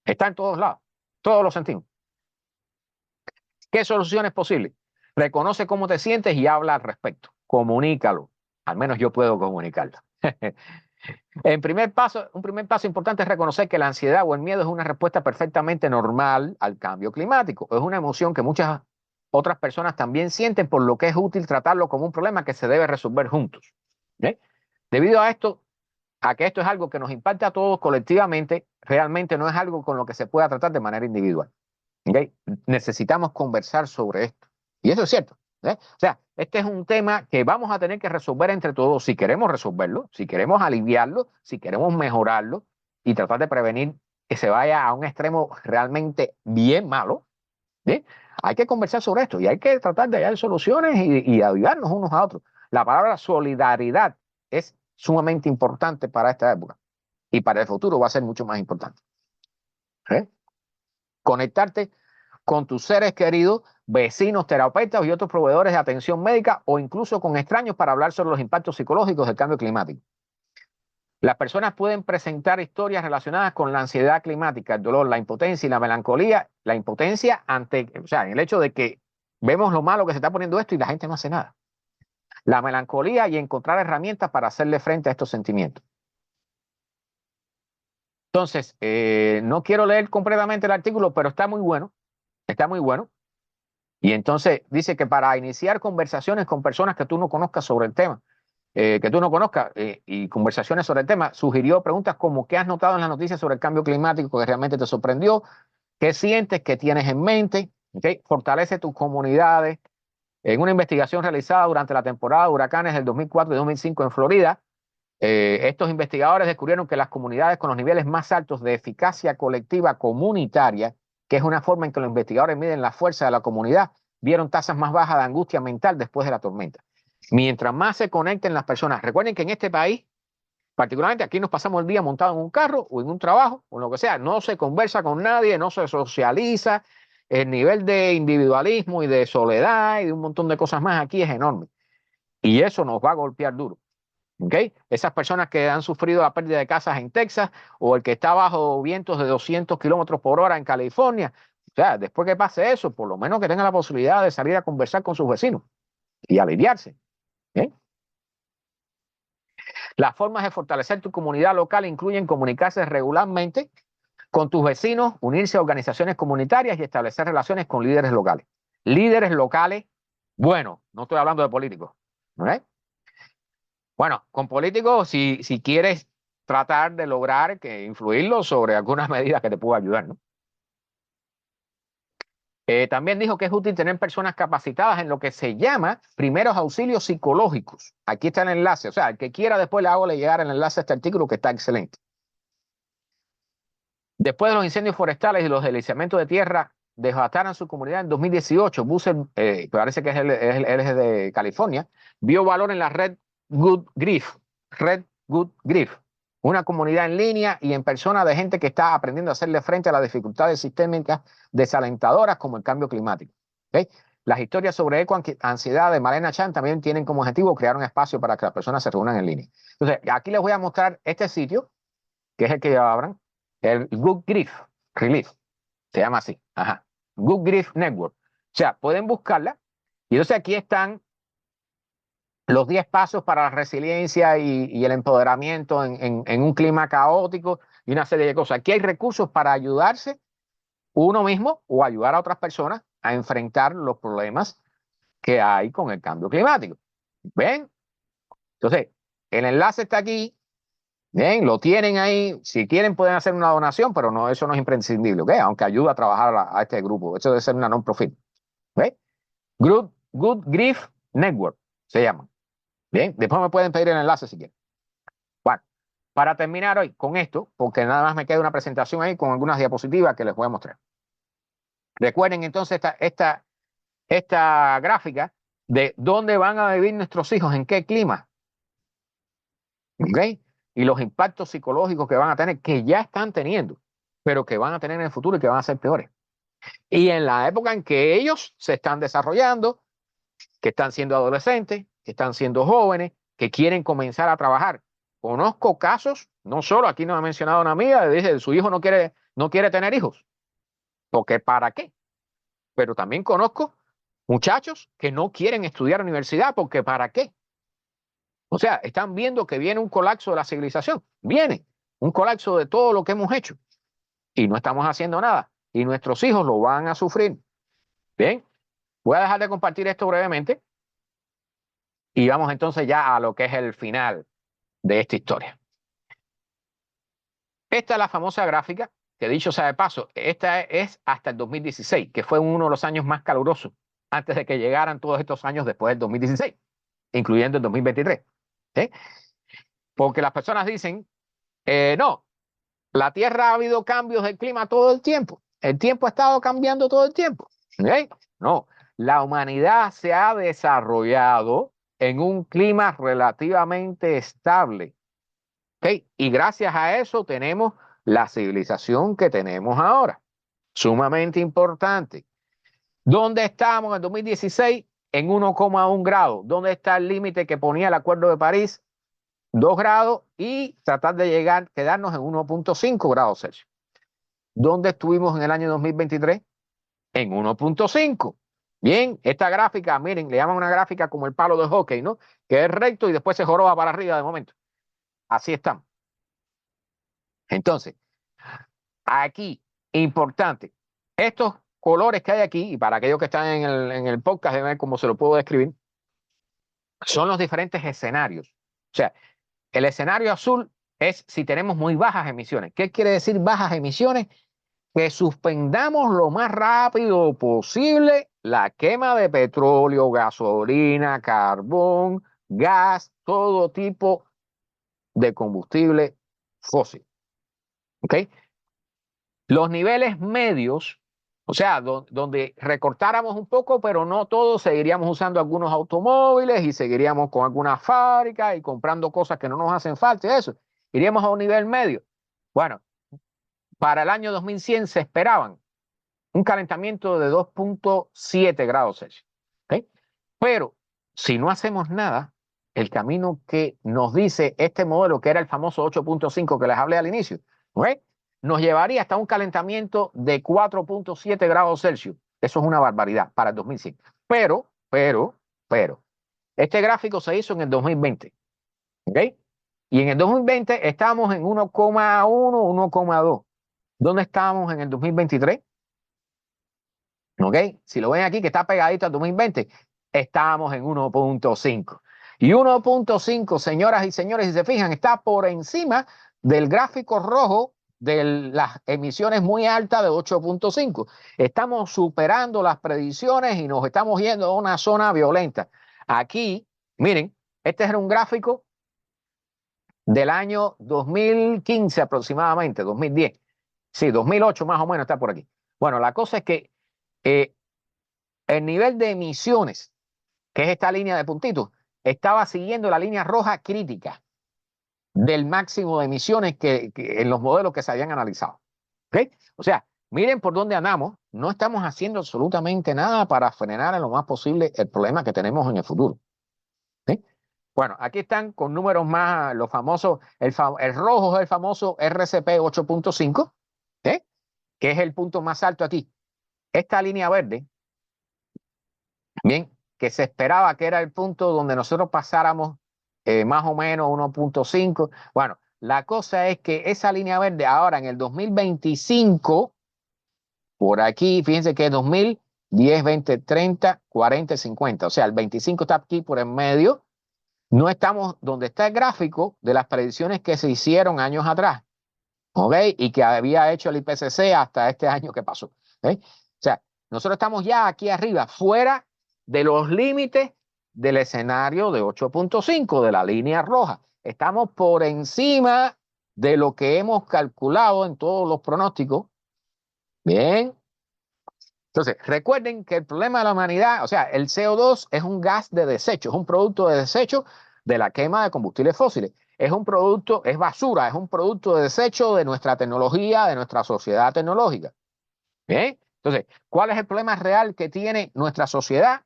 S1: Está en todos lados. Todos lo sentimos. ¿Qué solución es posible? Reconoce cómo te sientes y habla al respecto. Comunícalo. Al menos yo puedo comunicarlo. Un primer paso importante es reconocer que la ansiedad o el miedo es una respuesta perfectamente normal al cambio climático. Es una emoción que muchas otras personas también sienten, por lo que es útil tratarlo como un problema que se debe resolver juntos. ¿Okay? Debido a esto, a que esto es algo que nos impacta a todos colectivamente, realmente no es algo con lo que se pueda tratar de manera individual. ¿Okay? Necesitamos conversar sobre esto. Y eso es cierto. O sea, este es un tema que vamos a tener que resolver entre todos si queremos resolverlo, si queremos aliviarlo, si queremos mejorarlo y tratar de prevenir que se vaya a un extremo realmente bien malo. ¿Sí? Hay que conversar sobre esto y hay que tratar de hallar soluciones y ayudarnos unos a otros. La palabra solidaridad es sumamente importante para esta época y para el futuro va a ser mucho más importante. ¿Sí? Conectarte con tus seres queridos, vecinos, terapeutas y otros proveedores de atención médica o incluso con extraños para hablar sobre los impactos psicológicos del cambio climático. Las personas pueden presentar historias relacionadas con la ansiedad climática, el dolor, la impotencia y la melancolía. La impotencia ante, o sea, en el hecho de que vemos lo malo que se está poniendo esto y la gente no hace nada. La melancolía y encontrar herramientas para hacerle frente a estos sentimientos. Entonces, no quiero leer completamente el artículo, pero está muy bueno. Está muy bueno. Y entonces dice que para iniciar conversaciones con personas que tú no conozcas sobre el tema, que tú no conozcas y conversaciones sobre el tema, sugirió preguntas como ¿qué has notado en las noticias sobre el cambio climático que realmente te sorprendió? ¿Qué sientes? ¿Qué tienes en mente? ¿Okay? Fortalece tus comunidades. En una investigación realizada durante la temporada de huracanes del 2004 y 2005 en Florida, estos investigadores descubrieron que las comunidades con los niveles más altos de eficacia colectiva comunitaria, que es una forma en que los investigadores miden la fuerza de la comunidad, vieron tasas más bajas de angustia mental después de la tormenta. Mientras más se conecten las personas, recuerden que en este país, particularmente aquí nos pasamos el día montado en un carro o en un trabajo o en lo que sea, no se conversa con nadie, no se socializa, el nivel de individualismo y de soledad y de un montón de cosas más aquí es enorme. Y eso nos va a golpear duro. ¿Okay? Esas personas que han sufrido la pérdida de casas en Texas o el que está bajo vientos de 200 kilómetros por hora en California, o sea, después que pase eso, por lo menos que tenga la posibilidad de salir a conversar con sus vecinos y aliviarse. ¿Okay? Las formas de fortalecer tu comunidad local incluyen comunicarse regularmente con tus vecinos, unirse a organizaciones comunitarias y establecer relaciones con líderes locales. Líderes locales, bueno, no estoy hablando de políticos. ¿Okay? Bueno, con políticos, si quieres tratar de lograr que influirlos sobre algunas medidas que te puedan ayudar, ¿no? También dijo que es útil tener personas capacitadas en lo que se llama primeros auxilios psicológicos. Aquí está el enlace, o sea, el que quiera después le hago llegar el enlace a este artículo que está excelente. Después de los incendios forestales y los deslizamientos de tierra devastaron su comunidad en 2018, Busser, parece que él es de California, vio valor en la red Good Grief, una comunidad en línea y en persona de gente que está aprendiendo a hacerle frente a las dificultades sistémicas desalentadoras como el cambio climático. ¿Okay? Las historias sobre ecoansiedad de Malena Chan también tienen como objetivo crear un espacio para que las personas se reúnan en línea. Entonces, aquí les voy a mostrar este sitio, que es el que ya abran, el Good Grief Relief, se llama así, ajá, Good Grief Network. O sea, pueden buscarla. Y entonces aquí están los 10 pasos para la resiliencia y el empoderamiento en un clima caótico y una serie de cosas. Aquí hay recursos para ayudarse uno mismo o ayudar a otras personas a enfrentar los problemas que hay con el cambio climático. ¿Ven? Entonces, el enlace está aquí. Bien, lo tienen ahí. Si quieren pueden hacer una donación, pero no, eso no es imprescindible, ¿ok? Aunque ayuda a trabajar a este grupo. Eso debe ser una non-profit. ¿Ok? Good Grief Network se llama. Bien, después me pueden pedir el enlace si quieren. Bueno, para terminar hoy con esto, porque nada más me queda una presentación ahí con algunas diapositivas que les voy a mostrar. Recuerden entonces esta gráfica de dónde van a vivir nuestros hijos, en qué clima. ¿Ok? Y los impactos psicológicos que van a tener, que ya están teniendo, pero que van a tener en el futuro y que van a ser peores. Y en la época en que ellos se están desarrollando, que están siendo adolescentes, que están siendo jóvenes, que quieren comenzar a trabajar. Conozco casos, no solo aquí nos ha mencionado una amiga, dice su hijo no quiere tener hijos, porque ¿para qué? Pero también conozco muchachos que no quieren estudiar universidad, porque ¿para qué? O sea, están viendo que viene un colapso de la civilización, viene un colapso de todo lo que hemos hecho y no estamos haciendo nada y nuestros hijos lo van a sufrir. Bien, voy a dejar de compartir esto brevemente y vamos entonces ya a lo que es el final de esta historia. Esta es la famosa gráfica que, dicho sea de paso, esta es hasta el 2016, que fue uno de los años más calurosos antes de que llegaran todos estos años después del 2016, incluyendo el 2023. ¿Sí? Porque las personas dicen, no, la Tierra ha habido cambios del clima todo el tiempo. El tiempo ha estado cambiando todo el tiempo. ¿Sí? No, la humanidad se ha desarrollado en un clima relativamente estable. ¿Okay? Y gracias a eso tenemos la civilización que tenemos ahora. Sumamente importante. ¿Dónde estábamos en 2016? En 1,1 grados. ¿Dónde está el límite que ponía el Acuerdo de París? 2 grados y tratar de quedarnos en 1,5 grados Celsius. ¿Dónde estuvimos en el año 2023? En 1,5. Bien, esta gráfica, miren, le llaman una gráfica como el palo de hockey, ¿no? Que es recto y después se joroba para arriba de momento. Así estamos. Entonces, aquí, importante, estos colores que hay aquí, y para aquellos que están en el podcast, de ver cómo se lo puedo describir, son los diferentes escenarios. O sea, el escenario azul es si tenemos muy bajas emisiones. ¿Qué quiere decir bajas emisiones? Que suspendamos lo más rápido posible la quema de petróleo, gasolina, carbón, gas, todo tipo de combustible fósil. ¿Ok? Los niveles medios, o sea, donde recortáramos un poco, pero no todos, seguiríamos usando algunos automóviles y seguiríamos con algunas fábricas y comprando cosas que no nos hacen falta y eso. Iríamos a un nivel medio. Bueno, para el año 2100 se esperaban un calentamiento de 2,7 grados Celsius. ¿Okay? Pero si no hacemos nada, el camino que nos dice este modelo, que era el famoso 8,5 que les hablé al inicio, ¿okay? Nos llevaría hasta un calentamiento de 4,7 grados Celsius. Eso es una barbaridad para el 2100. Pero, este gráfico se hizo en el 2020. ¿Okay? Y en el 2020 estábamos en 1,1, 1,2. ¿Dónde estábamos en el 2023? ¿Ok? Si lo ven aquí que está pegadito al 2020, estábamos en 1,5. Y 1,5, señoras y señores, si se fijan, está por encima del gráfico rojo de las emisiones muy altas de 8,5. Estamos superando las predicciones y nos estamos yendo a una zona violenta. Aquí, miren, este era un gráfico del año 2015 aproximadamente, 2010. Sí, 2008 más o menos está por aquí. Bueno, la cosa es que eh, el nivel de emisiones, que es esta línea de puntitos, estaba siguiendo la línea roja crítica del máximo de emisiones que en los modelos que se habían analizado. ¿Ok? O sea, miren por dónde andamos. No estamos haciendo absolutamente nada para frenar en lo más posible el problema que tenemos en el futuro. ¿Sí? Bueno, aquí están con números más, los famosos, el rojo es el famoso RCP 8.5, ¿sí? Que es el punto más alto aquí. Esta línea verde, bien, que se esperaba que era el punto donde nosotros pasáramos más o menos 1.5. Bueno, la cosa es que esa línea verde ahora en el 2025, por aquí, fíjense que es 2010, 20, 30, 40, 50. O sea, el 25 está aquí por en medio. No estamos donde está el gráfico de las predicciones que se hicieron años atrás, ¿ok? Y que había hecho el IPCC hasta este año que pasó. ¿Ok? O sea, nosotros estamos ya aquí arriba, fuera de los límites del escenario de 8.5, de la línea roja. Estamos por encima de lo que hemos calculado en todos los pronósticos. Bien. Entonces, recuerden que el problema de la humanidad, o sea, el CO2 es un gas de desecho, es un producto de desecho de la quema de combustibles fósiles. Es un producto, es basura, es un producto de desecho de nuestra tecnología, de nuestra sociedad tecnológica. ¿Bien? Entonces, ¿cuál es el problema real que tiene nuestra sociedad,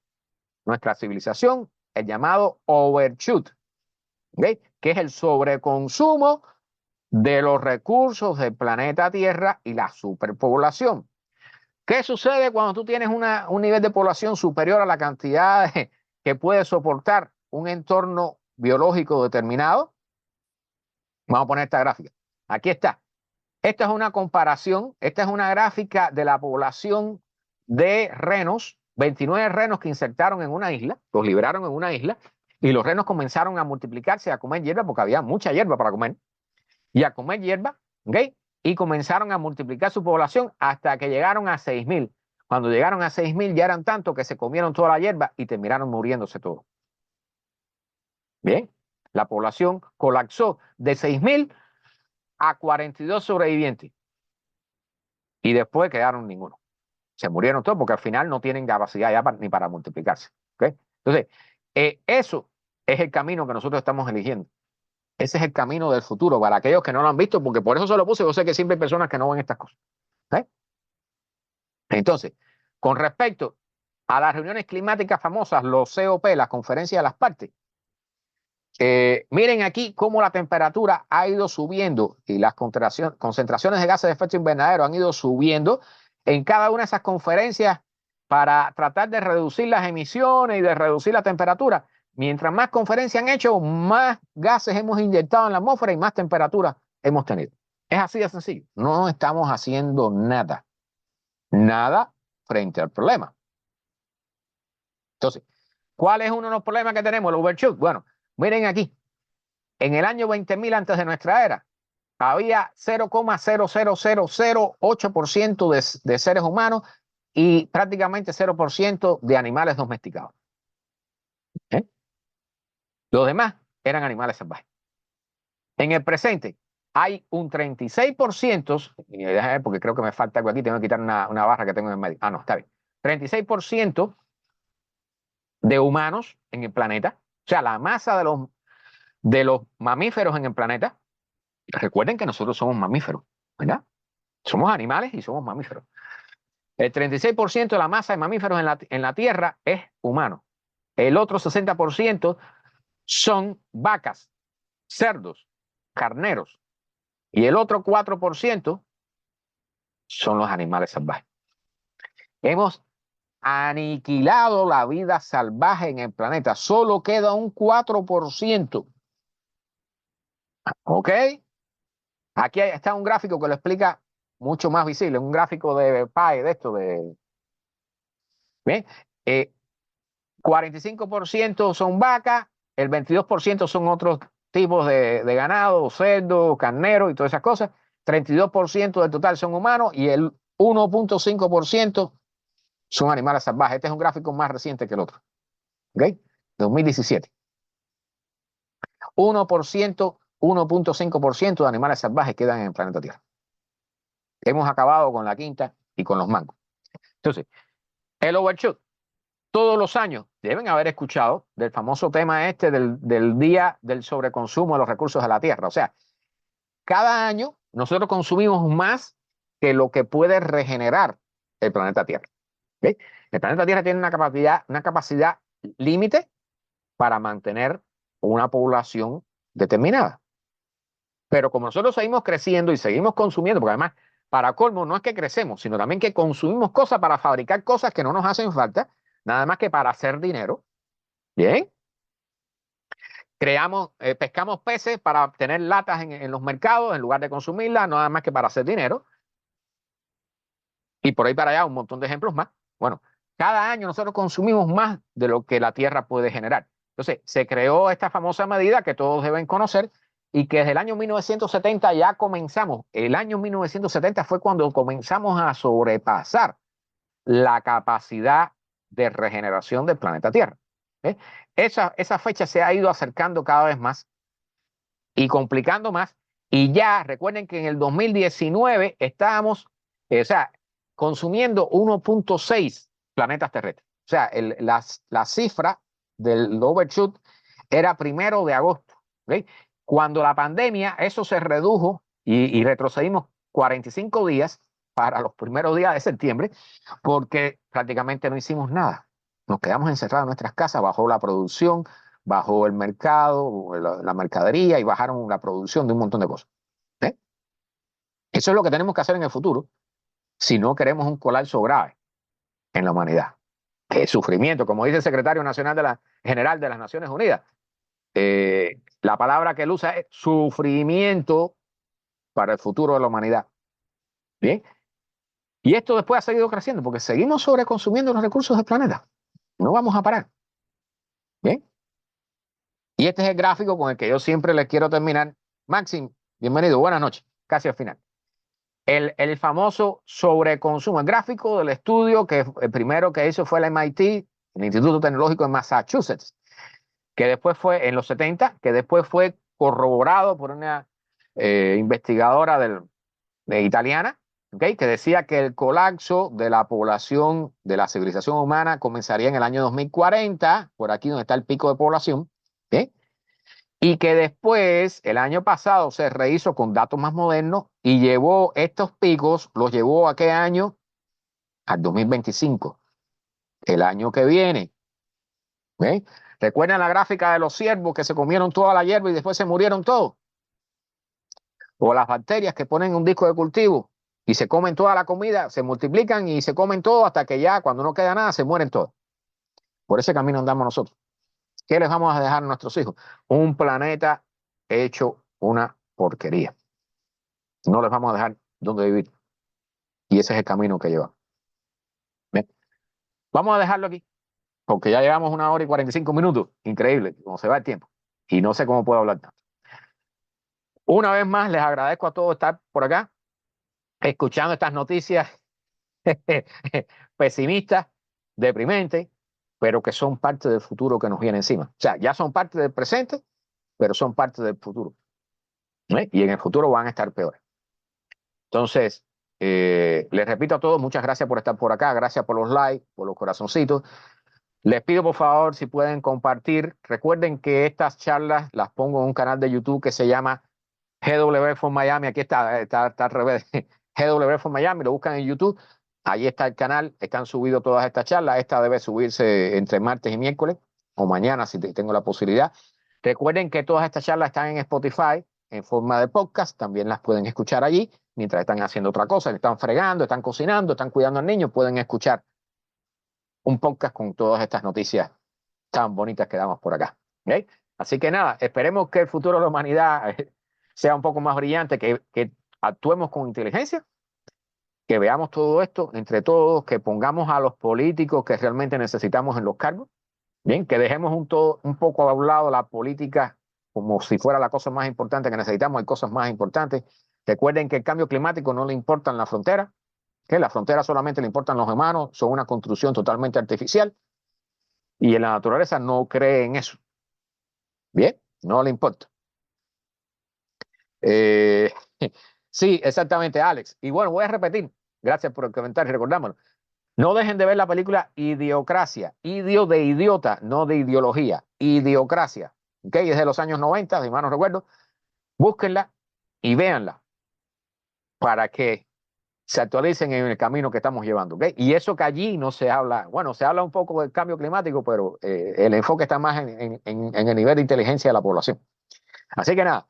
S1: nuestra civilización? El llamado overshoot, ¿okay? Que es el sobreconsumo de los recursos del planeta Tierra y la superpoblación. ¿Qué sucede cuando tú tienes un nivel de población superior a la cantidad que puede soportar un entorno biológico determinado? Vamos a poner esta gráfica. Aquí está. Esta es una comparación, esta es una gráfica de la población de renos, 29 renos que insertaron en una isla, los liberaron en una isla, y los renos comenzaron a multiplicarse, a comer hierba, porque había mucha hierba para comer, y a comer hierba, ¿ok? Y comenzaron a multiplicar su población hasta que llegaron a 6.000. Cuando llegaron a 6.000 ya eran tantos que se comieron toda la hierba y terminaron muriéndose todos. Bien, la población colapsó de 6.000 a 42 sobrevivientes y después quedaron ninguno. Se murieron todos porque al final no tienen capacidad ya ni para multiplicarse. ¿Okay? Entonces, eso es el camino que nosotros estamos eligiendo. Ese es el camino del futuro para aquellos que no lo han visto, porque por eso se lo puse. Yo sé que siempre hay personas que no ven estas cosas. ¿Okay? Entonces, con respecto a las reuniones climáticas famosas, los COP, las conferencias de las partes, miren aquí cómo la temperatura ha ido subiendo y las concentraciones de gases de efecto invernadero han ido subiendo en cada una de esas conferencias para tratar de reducir las emisiones y de reducir la temperatura. Mientras más conferencias han hecho, más gases hemos inyectado en la atmósfera y más temperatura hemos tenido. Es así de sencillo. No estamos haciendo nada. Nada frente al problema. Entonces, ¿cuál es uno de los problemas que tenemos? El overshoot. Bueno, miren aquí. En el año 20.000 antes de nuestra era, había 0,00008% de seres humanos y prácticamente 0% de animales domesticados. ¿Eh? Los demás eran animales salvajes. En el presente hay un 36%, y déjame ver porque creo que me falta algo aquí, tengo que quitar una barra que tengo en el medio. Ah, no, está bien. 36% de humanos en el planeta, o sea, la masa de los mamíferos en el planeta. Recuerden que nosotros somos mamíferos, ¿verdad? Somos animales y somos mamíferos. El 36% de la masa de mamíferos en la Tierra es humano. El otro 60% son vacas, cerdos, carneros. Y el otro 4% son los animales salvajes. Hemos aniquilado la vida salvaje en el planeta. Solo queda un 4%. ¿Ok? Aquí está un gráfico que lo explica mucho más visible. Un gráfico de PAE, de esto, de... ¿Bien? 45% son vacas, el 22% son otros tipos de ganado, cerdo, carnero y todas esas cosas. 32% del total son humanos y el 1.5% son animales salvajes. Este es un gráfico más reciente que el otro. ¿Ok? 2017. 1%, 1.5% de animales salvajes quedan en el planeta Tierra. hemos acabado con la quinta y con los mangos. Entonces, el overshoot, todos los años deben haber escuchado del famoso tema este del día del sobreconsumo de los recursos de la Tierra. O sea, cada año nosotros consumimos más que lo que puede regenerar el planeta Tierra. ¿Okay? El planeta Tierra tiene una capacidad límite para mantener una población determinada. Pero como nosotros seguimos creciendo y seguimos consumiendo, porque además, para colmo, no es que crecemos, sino también que consumimos cosas para fabricar cosas que no nos hacen falta, nada más que para hacer dinero. Bien, pescamos peces para tener latas en los mercados en lugar de consumirlas, nada más que para hacer dinero. Y por ahí para allá un montón de ejemplos más. Bueno, cada año nosotros consumimos más de lo que la Tierra puede generar. Entonces, se creó esta famosa medida que todos deben conocer y que desde el año 1970 ya comenzamos. El año 1970 fue cuando comenzamos a sobrepasar la capacidad de regeneración del planeta Tierra. ¿Eh? Esa fecha se ha ido acercando cada vez más y complicando más. Y ya recuerden que en el 2019 estábamos, o sea, consumiendo 1.6 planetas terrestres. O sea, la cifra del overshoot era 1 de agosto. ¿Okay? Cuando la pandemia, eso se redujo y retrocedimos 45 días para los primeros días de septiembre, porque prácticamente no hicimos nada. Nos quedamos encerrados en nuestras casas, bajó la producción, bajó el mercado, la mercadería y bajaron la producción de un montón de cosas. ¿Eh? Eso es lo que tenemos que hacer en el futuro si no queremos un colapso grave en la humanidad. Qué sufrimiento, como dice el secretario nacional general de las Naciones Unidas. La palabra que él usa es sufrimiento para el futuro de la humanidad. Bien. Y esto después ha seguido creciendo porque seguimos sobreconsumiendo los recursos del planeta. No vamos a parar. Bien. Y este es el gráfico con el que yo siempre les quiero terminar. Maxim, bienvenido, buenas noches, casi al final. El famoso sobreconsumo, el gráfico del estudio que el primero que hizo fue el MIT, el Instituto Tecnológico de Massachusetts, que después fue en los 70, que después fue corroborado por una investigadora italiana, ¿okay? Que decía que el colapso de la población de la civilización humana comenzaría en el año 2040, por aquí donde está el pico de población, ¿okay? Y que después, el año pasado, se rehizo con datos más modernos y llevó estos picos, los llevó a qué año? Al 2025, el año que viene. ¿Okay? ¿Recuerdan la gráfica de los ciervos que se comieron toda la hierba y después se murieron todos? O las bacterias que ponen un disco de cultivo y se comen toda la comida, se multiplican y se comen todo hasta que ya cuando no queda nada se mueren todos. Por ese camino andamos nosotros. ¿Qué les vamos a dejar a nuestros hijos? Un planeta hecho una porquería. No les vamos a dejar donde vivir. Y ese es el camino que lleva. Bien. Vamos a dejarlo aquí, porque ya llevamos 1 hora y 45 minutos. Increíble, cómo se va el tiempo. Y no sé cómo puedo hablar tanto. Una vez más, les agradezco a todos estar por acá, escuchando estas noticias pesimistas, deprimentes, pero que son parte del futuro que nos viene encima. O sea, ya son parte del presente, pero son parte del futuro. Y en el futuro van a estar peores. Entonces, les repito a todos, muchas gracias por estar por acá, gracias por los likes, por los corazoncitos. Les pido por favor si pueden compartir. Recuerden que estas charlas las pongo en un canal de YouTube que se llama GW for Miami. Aquí está al revés. GW for Miami, lo buscan en YouTube. Ahí está el canal, están subidas todas estas charlas. Esta debe subirse entre martes y miércoles o mañana si tengo la posibilidad. Recuerden que todas estas charlas están en Spotify en forma de podcast. También las pueden escuchar allí mientras están haciendo otra cosa. Están fregando, están cocinando, están cuidando al niño. Pueden escuchar un podcast con todas estas noticias tan bonitas que damos por acá. ¿Okay? Así que nada, esperemos que el futuro de la humanidad sea un poco más brillante, que actuemos con inteligencia, que veamos todo esto entre todos, que pongamos a los políticos que realmente necesitamos en los cargos, bien, que dejemos un poco a un lado la política como si fuera la cosa más importante que necesitamos, hay cosas más importantes. Recuerden que el cambio climático no le importan las fronteras, que las fronteras solamente le importan los humanos, son una construcción totalmente artificial y en la naturaleza no cree en eso. Bien, no le importa. Eh, Sí, exactamente, Alex. Y bueno, voy a repetir. Gracias por el comentario, recordámoslo. No dejen de ver la película Idiocracia. Idio de idiota, no de ideología. Idiocracia. ¿Ok? Es de los años 90, si mal no recuerdo. Búsquenla y véanla para que se actualicen en el camino que estamos llevando. ¿Ok? Y eso que allí no se habla, bueno, se habla un poco del cambio climático, pero el enfoque está más en el nivel de inteligencia de la población. Así que nada,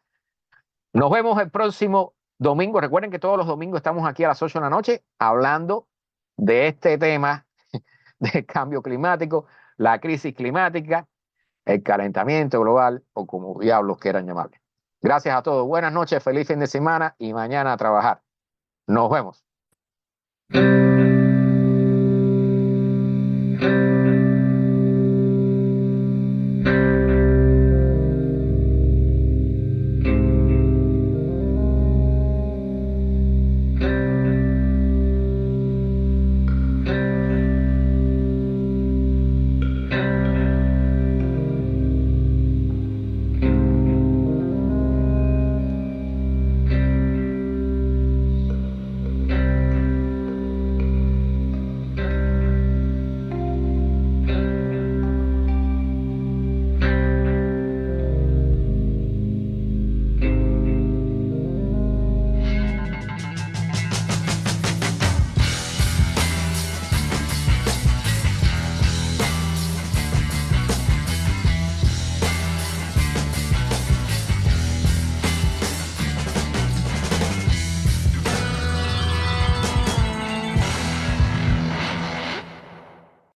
S1: nos vemos el próximo domingo. Recuerden que todos los domingos estamos aquí a las 8 de la noche hablando de este tema del cambio climático, la crisis climática, el calentamiento global o como diablos quieran llamarle. Gracias a todos. Buenas noches, feliz fin de semana y mañana a trabajar. Nos vemos.